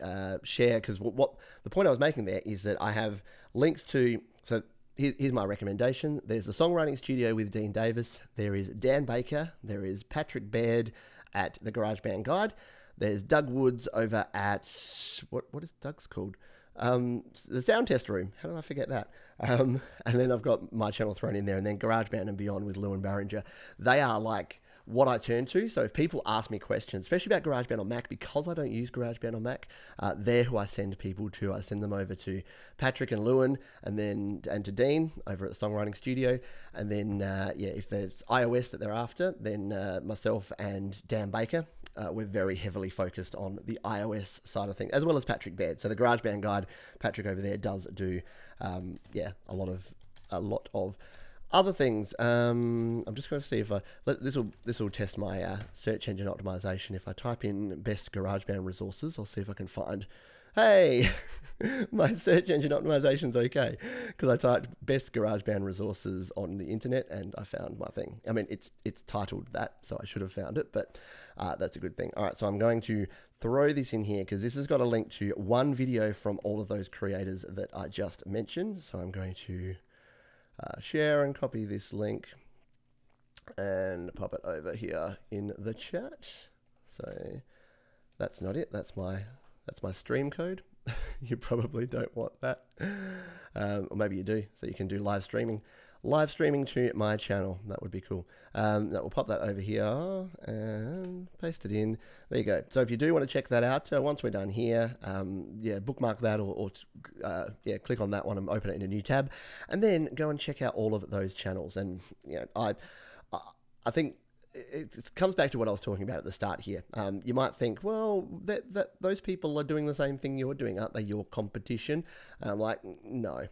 share, because what the point I was making there is that I have links to, so here's my recommendation. There's the Songwriting Studio with Dean Davis. There is Dan Baker. There is Patrick Baird at the GarageBand Guide. There's Doug Woods over at, what is Doug's called? The Sound Test Room. How did I forget that? And then I've got my channel thrown in there, and then GarageBand and Beyond with Lewin Barringer. They are like what I turn to. So if people ask me questions, especially about GarageBand on Mac, because I don't use GarageBand on Mac, they're who I send people to. I send them over to Patrick and Lewin, and to Dean over at the Songwriting Studio. And then, yeah, if there's iOS that they're after, then myself and Dan Baker, we're very heavily focused on the iOS side of things, as well as Patrick Baird. So the GarageBand Guide, Patrick over there does do, yeah, a lot of other things. I'm just going to see if this will test my search engine optimization. If I type in best GarageBand resources, I'll see if I can find. Hey, my search engine optimization's okay because I typed best GarageBand resources on the internet and I found my thing. I mean, it's titled that, so I should have found it, but that's a good thing. All right, so I'm going to throw this in here because this has got a link to one video from all of those creators that I just mentioned. So I'm going to share and copy this link and pop it over here in the chat. So that's not it. That's my stream code. You probably don't want that. Or maybe you do, so you can do live streaming to my channel. That would be cool. That will pop that over here and paste it in. There you go. So if you do want to check that out, once we're done here, yeah, bookmark that or yeah, click on that one and open it in a new tab, and then go and check out all of those channels. And you know, I think it comes back to what I was talking about at the start here. You might think, well, that those people are doing the same thing you're doing, aren't they? Your competition. Like, no.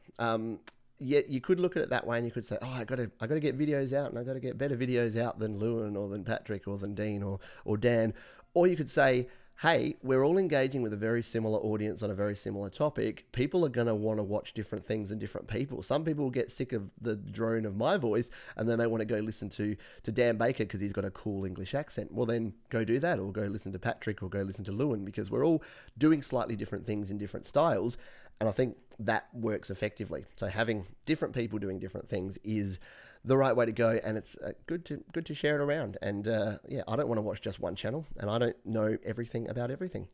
Yet you could look at it that way, and you could say, oh, I got to get videos out, and I got to get better videos out than Lewin or than Patrick or than Dean or Dan. Or you could say, hey, we're all engaging with a very similar audience on a very similar topic. People are going to want to watch different things and different people. Some people will get sick of the drone of my voice, and then they want to go listen to Dan Baker because he's got a cool English accent. Well, then go do that, or go listen to Patrick, or go listen to Lewin, because we're all doing slightly different things in different styles. And I think that works effectively. So having different people doing different things is the right way to go, and it's good to share it around. And yeah, I don't want to watch just one channel, and I don't know everything about everything.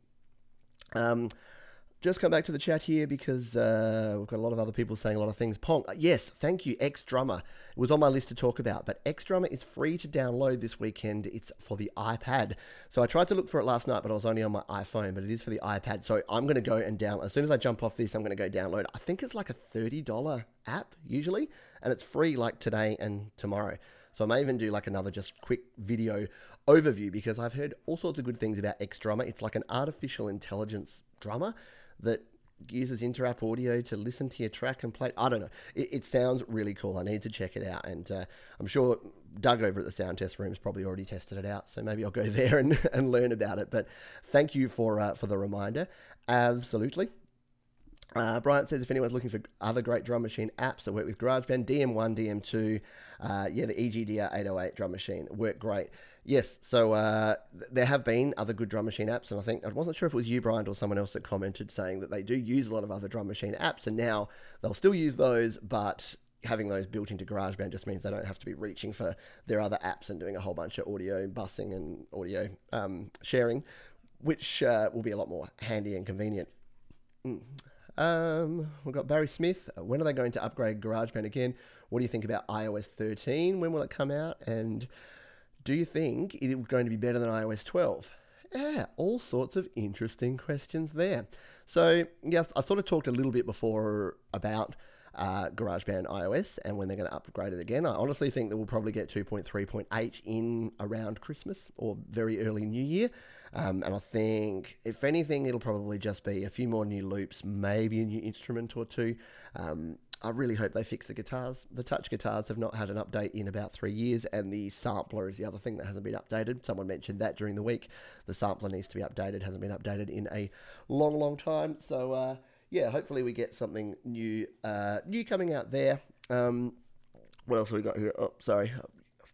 Just come back to the chat here because we've got a lot of other people saying a lot of things. Pong, yes, thank you, Eckstrom. It was on my list to talk about, but Eckstrom is free to download this weekend. It's for the iPad. So I tried to look for it last night, but I was only on my iPhone, but it is for the iPad. So I'm going to go and download. As soon as I jump off this, I'm going to go download. I think it's like a $30 app usually, and it's free like today and tomorrow. So I may even do like another just quick video overview because I've heard all sorts of good things about Eckstrom. It's like an artificial intelligence drummer that uses inter-app audio to listen to your track and play. I don't know. It sounds really cool. I need to check it out. And I'm sure Doug over at the Sound Test Room's probably already tested it out. So maybe I'll go there and learn about it. But thank you for the reminder. Absolutely. Bryant says if anyone's looking for other great drum machine apps that work with GarageBand, DM1, DM2, yeah, the EGDR 808 drum machine work great. Yes, so there have been other good drum machine apps, and I think, I wasn't sure if it was you, Bryant, or someone else that commented saying that they do use a lot of other drum machine apps, and now they'll still use those, but having those built into GarageBand just means they don't have to be reaching for their other apps and doing a whole bunch of audio busing and audio sharing, which will be a lot more handy and convenient. We've got Barry Smith. When are they going to upgrade GarageBand again? What do you think about iOS 13? When will it come out? And do you think it is going to be better than iOS 12? Yeah, all sorts of interesting questions there. So, yes, I sort of talked a little bit before about GarageBand iOS and when they're going to upgrade it again. I honestly think that we'll probably get 2.3.8 in around Christmas or very early New Year. And I think, if anything, it'll probably just be a few more new loops, maybe a new instrument or two. I really hope they fix the guitars. The touch guitars have not had an update in about 3 years, and the sampler is the other thing that hasn't been updated. Someone mentioned that during the week. The sampler needs to be updated, hasn't been updated in a long, long time. So, yeah, hopefully we get something new coming out there. What else have we got here? Oh, sorry.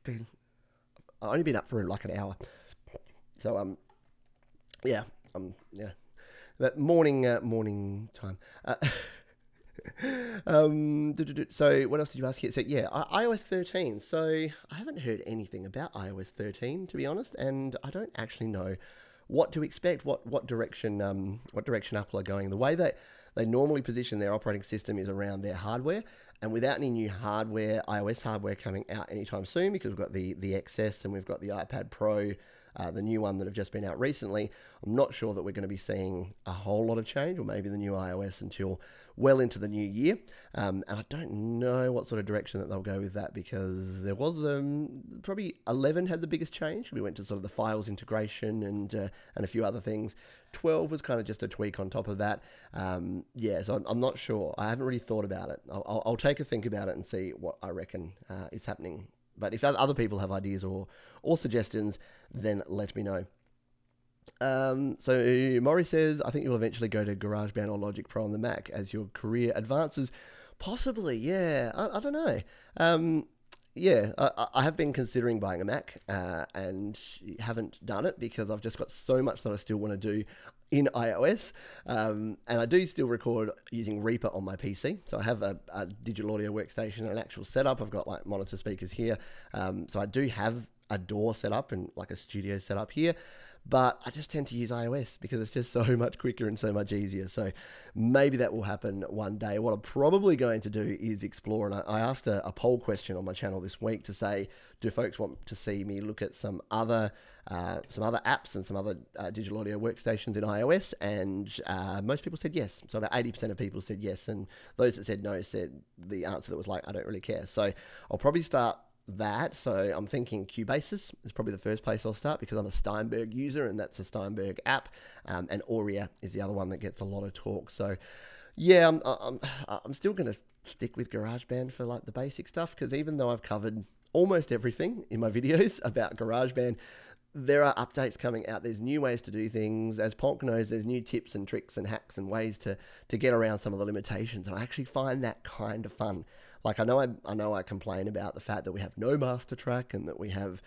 I've only been up for like an hour. So, yeah, that morning time. So what else did you ask here? So yeah, iOS 13. So I haven't heard anything about iOS 13, to be honest, and I don't actually know what to expect, what direction Apple are going. The way that they normally position their operating system is around their hardware, and without any new hardware, iOS hardware coming out anytime soon, because we've got the XS and we've got the iPad Pro, the new one that have just been out recently, I'm not sure that we're going to be seeing a whole lot of change, or maybe the new iOS until well into the new year. And I don't know what sort of direction that they'll go with that, because there was probably 11 had the biggest change. We went to sort of the files integration and a few other things. 12 was kind of just a tweak on top of that. Yeah, so I'm not sure. I haven't really thought about it. I'll take a think about it and see what I reckon is happening. But if other people have ideas or suggestions, then let me know. So Maury says, I think you'll eventually go to GarageBand or Logic Pro on the Mac as your career advances. Possibly, yeah. I don't know. Yeah, I have been considering buying a Mac and haven't done it because I've just got so much that I still want to do in iOS. And I do still record using Reaper on my PC. So I have a digital audio workstation, an actual setup. I've got like monitor speakers here. So I do have a DAW set up and like a studio set up here. But I just tend to use iOS because it's just so much quicker and so much easier. So maybe that will happen one day. What I'm probably going to do is explore, and I asked a poll question on my channel this week to say, do folks want to see me look at some other apps and some other digital audio workstations in iOS? And most people said yes. So about 80% of people said yes, and those that said no said the answer that was like, I don't really care. So I'll probably start that. So I'm thinking Cubasis is probably the first place I'll start because I'm a Steinberg user and that's a Steinberg app, and Aurea is the other one that gets a lot of talk. So yeah, I'm still going to stick with GarageBand for like the basic stuff, because even though I've covered almost everything in my videos about GarageBand, there are updates coming out. There's new ways to do things. As Ponk knows, there's new tips and tricks and hacks and ways to get around some of the limitations, and I actually find that kind of fun. Like I know I complain about the fact that we have no master track and that we have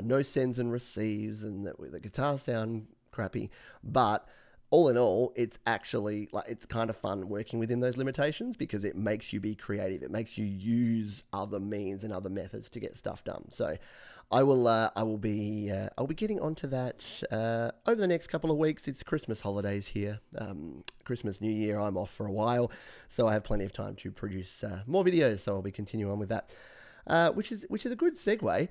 no sends and receives and that the guitars sound crappy, but all in all, it's actually like, it's kind of fun working within those limitations because it makes you be creative. It makes you use other means and other methods to get stuff done. So I'll be getting onto that over the next couple of weeks. It's Christmas holidays here, Christmas, New Year. I'm off for a while, so I have plenty of time to produce more videos. So I'll be continuing on with that. Which is a good segue.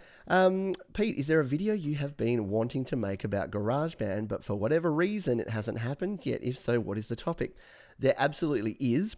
Pete, is there a video you have been wanting to make about GarageBand, but for whatever reason it hasn't happened yet? If so, what is the topic? There absolutely is.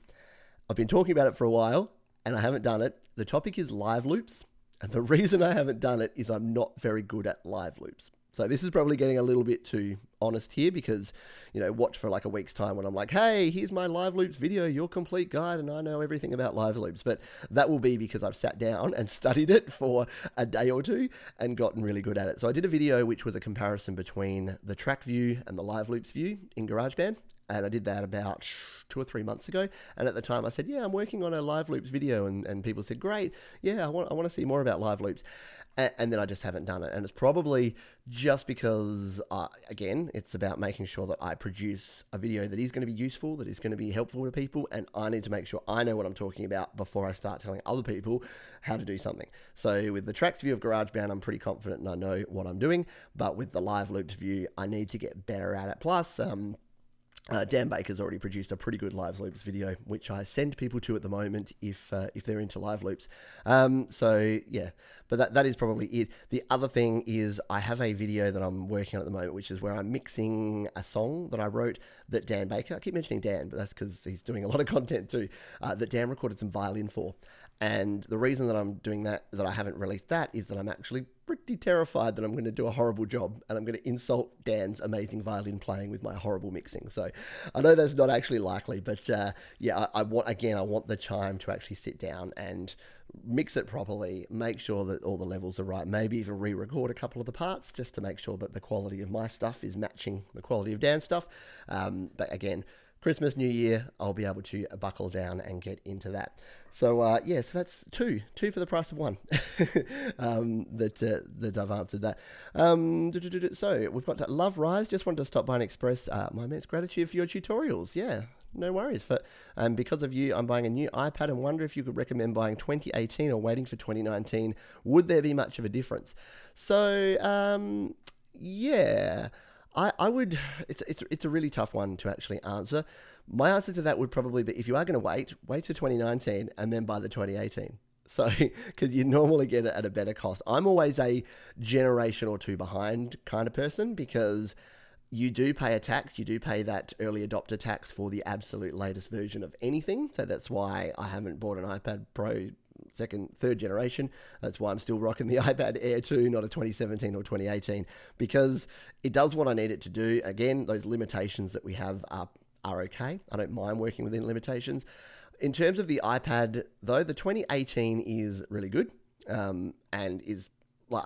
I've been talking about it for a while, and I haven't done it. The topic is live loops, and the reason I haven't done it is I'm not very good at live loops. So this is probably getting a little bit too honest here because, you know, watch for like a week's time when I'm like, hey, here's my live loops video, your complete guide, and I know everything about live loops. But that will be because I've sat down and studied it for a day or two and gotten really good at it. So I did a video which was a comparison between the track view and the live loops view in GarageBand. And I did that about 2 or 3 months ago. And at the time I said, yeah, I'm working on a live loops video. And people said, great. Yeah, I want to see more about live loops. And then I just haven't done it. And it's probably just because, again, it's about making sure that I produce a video that is going to be useful, that is going to be helpful to people. And I need to make sure I know what I'm talking about before I start telling other people how to do something. So with the tracks view of GarageBand, I'm pretty confident and I know what I'm doing. But with the live loops view, I need to get better at it. Plus, Dan Baker's already produced a pretty good live loops video, which I send people to at the moment if they're into live loops. So yeah, but that is probably it. The other thing is I have a video that I'm working on at the moment, which is where I'm mixing a song that I wrote that Dan Baker, I keep mentioning Dan, but that's because he's doing a lot of content too, that Dan recorded some violin for. And the reason that I'm doing that I haven't released that, is that I'm actually pretty terrified that I'm going to do a horrible job and I'm going to insult Dan's amazing violin playing with my horrible mixing. So I know that's not actually likely, but yeah, I want the time to actually sit down and mix it properly, make sure that all the levels are right, maybe even re-record a couple of the parts just to make sure that the quality of my stuff is matching the quality of Dan's stuff. But again, Christmas, New Year, I'll be able to buckle down and get into that. So yeah, so that's two for the price of one. that I've answered that. So we've got Love Rise. Just wanted to stop by and express my immense gratitude for your tutorials. Yeah, no worries. Because of you, I'm buying a new iPad and wonder if you could recommend buying 2018 or waiting for 2019. Would there be much of a difference? So yeah. I would, it's a really tough one to actually answer. My answer to that would probably be, if you are going to wait to 2019 and then buy the 2018. So, because you normally get it at a better cost. I'm always a generation or two behind kind of person because you do pay a tax. You do pay that early adopter tax for the absolute latest version of anything. So that's why I haven't bought an iPad Pro third generation. That's why I'm still rocking the iPad Air 2, not a 2017 or 2018, because it does what I need it to do. Again, those limitations that we have are okay. I don't mind working within limitations. In terms of the iPad, though, the 2018 is really good, and is like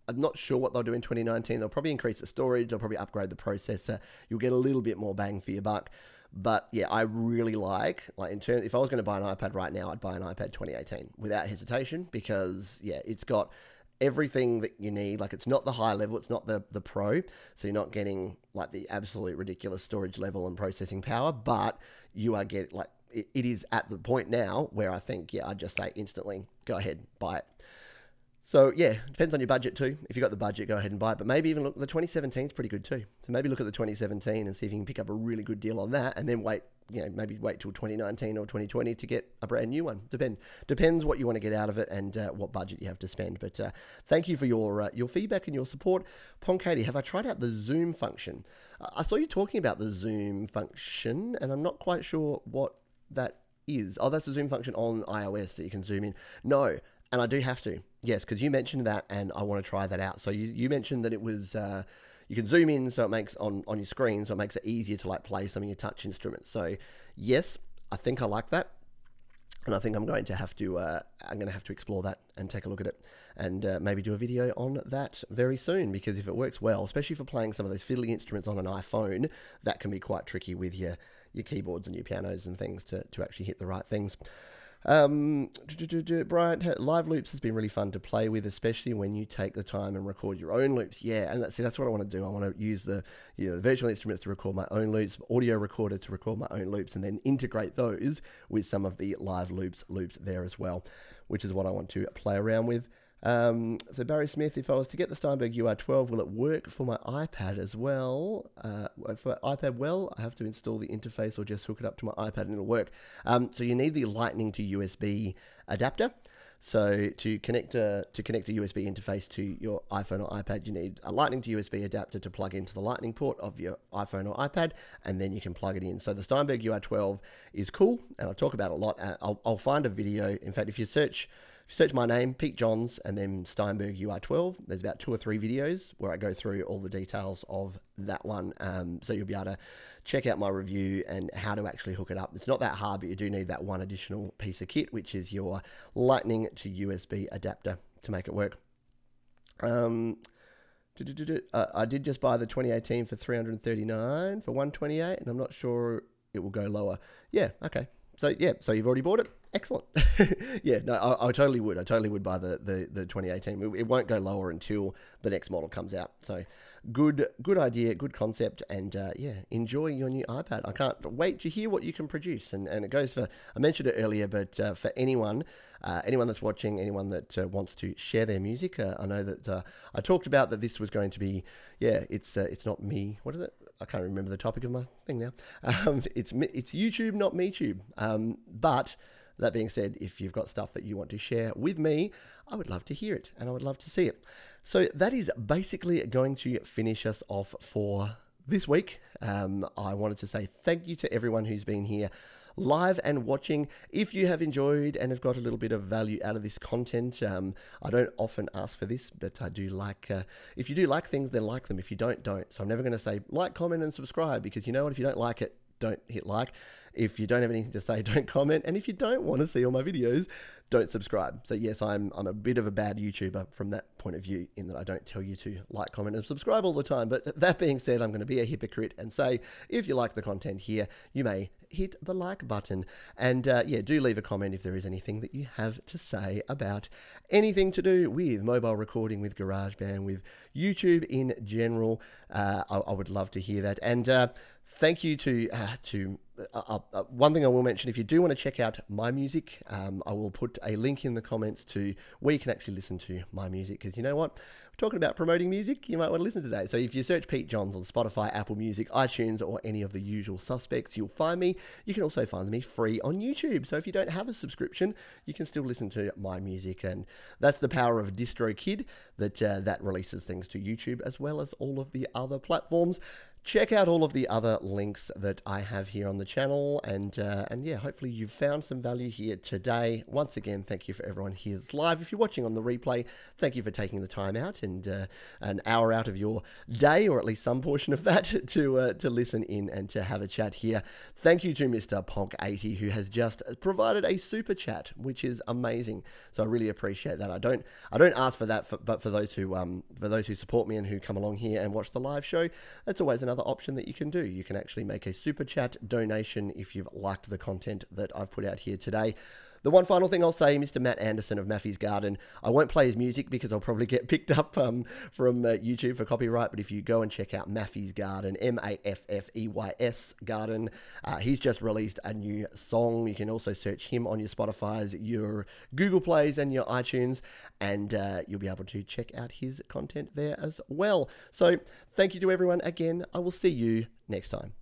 I'm not sure what they'll do in 2019. They'll probably increase the storage. They'll probably upgrade the processor. You'll get a little bit more bang for your buck. But yeah, I really like in terms, if I was going to buy an iPad right now, I'd buy an iPad 2018 without hesitation, because yeah, it's got everything that you need. Like, it's not the high level, it's not the Pro, so you're not getting like the absolute ridiculous storage level and processing power, but you are getting like, it is at the point now where I think, yeah, I'd just say instantly, go ahead, buy it. So yeah, depends on your budget too. If you've got the budget, go ahead and buy it. But maybe even look, the 2017 is pretty good too. So maybe look at the 2017 and see if you can pick up a really good deal on that, and then wait, maybe wait till 2019 or 2020 to get a brand new one. Depends what you want to get out of it and what budget you have to spend. But thank you for your feedback and your support. Ponkady, have I tried out the zoom function? I saw you talking about the zoom function, and I'm not quite sure what that is. Oh, that's the zoom function on iOS that you can zoom in. No. And I do have to, yes, because you mentioned that, and I want to try that out. So you mentioned that it was, you can zoom in, so it makes on your screen, so it makes it easier to like play some of your touch instruments. So yes, I think I like that, and I think I'm going to have to explore that and take a look at it, and maybe do a video on that very soon. Because if it works well, especially for playing some of those fiddly instruments on an iPhone, that can be quite tricky with your keyboards and your pianos and things to actually hit the right things. Brian, live loops has been really fun to play with, especially when you take the time and record your own loops. Yeah, and that's what I want to do. I want to use the virtual instruments to record my own loops, audio recorder to record my own loops, and then integrate those with some of the live loops there as well, which is what I want to play around with. So Barry Smith, if I was to get the Steinberg UR12, will it work for my iPad as well? For iPad, well, I have to install the interface or just hook it up to my iPad and it'll work. So you need the Lightning to USB adapter. So to connect a USB interface to your iPhone or iPad, you need a Lightning to USB adapter to plug into the Lightning port of your iPhone or iPad, and then you can plug it in. So the Steinberg UR12 is cool, and I'll talk about it a lot. I'll find a video. In fact, if you search my name, Pete Johns, and then Steinberg UR12, there's about 2 or 3 videos where I go through all the details of that one. So you'll be able to check out my review and how to actually hook it up. It's not that hard, but you do need that one additional piece of kit, which is your Lightning to USB adapter to make it work. I did just buy the 2018 for $339 for $128, and I'm not sure it will go lower. Yeah, okay. So you've already bought it? Excellent. Yeah, no, I totally would. I totally would buy the 2018. It won't go lower until the next model comes out. So good idea, good concept, and yeah, enjoy your new iPad. I can't wait to hear what you can produce. And it goes for, I mentioned it earlier, but for anyone that's watching, anyone that wants to share their music, I know that I talked about that this was going to be, yeah, it's not me. What is it? I can't remember the topic of my thing now. It's YouTube, not MEtube. But that being said, if you've got stuff that you want to share with me, I would love to hear it and I would love to see it. So that is basically going to finish us off for this week. I wanted to say thank you to everyone who's been here live and watching. If you have enjoyed and have got a little bit of value out of this content, I don't often ask for this, but I do like, if you do like things, then like them. If you don't. So I'm never going to say like, comment and subscribe, because you know what, if you don't like it, don't hit like. If you don't have anything to say, don't comment. And if you don't want to see all my videos, don't subscribe. So yes, I'm a bit of a bad YouTuber from that point of view, in that I don't tell you to like, comment, and subscribe all the time. But that being said, I'm going to be a hypocrite and say, if you like the content here, you may hit the like button. And yeah, do leave a comment if there is anything that you have to say about anything to do with mobile recording, with GarageBand, with YouTube in general. I would love to hear that. And thank you to one thing I will mention, if you do want to check out my music, I will put a link in the comments to where you can actually listen to my music, because you know what? We're talking about promoting music, you might want to listen today. So if you search Pete Johns on Spotify, Apple Music, iTunes, or any of the usual suspects, you'll find me. You can also find me free on YouTube. So if you don't have a subscription, you can still listen to my music. And that's the power of DistroKid, that releases things to YouTube as well as all of the other platforms. Check out all of the other links that I have here on the channel, and yeah, hopefully you've found some value here today. Once again, thank you for everyone here live. If you're watching on the replay, thank you for taking the time out and an hour out of your day, or at least some portion of that, to listen in and to have a chat here. Thank you to Mr. Ponk80, who has just provided a super chat, which is amazing. So I really appreciate that. I don't ask for that, but for those who support me and who come along here and watch the live show, that's always another option that you can do. You can actually make a super chat donation if you've liked the content that I've put out here today. The one final thing I'll say, Mr. Matt Anderson of Maffey's Garden, I won't play his music because I'll probably get picked up from YouTube for copyright, but if you go and check out Maffey's Garden, Maffeys Garden, he's just released a new song. You can also search him on your Spotify's, your Google Plays, and your iTunes, and you'll be able to check out his content there as well. So thank you to everyone again. I will see you next time.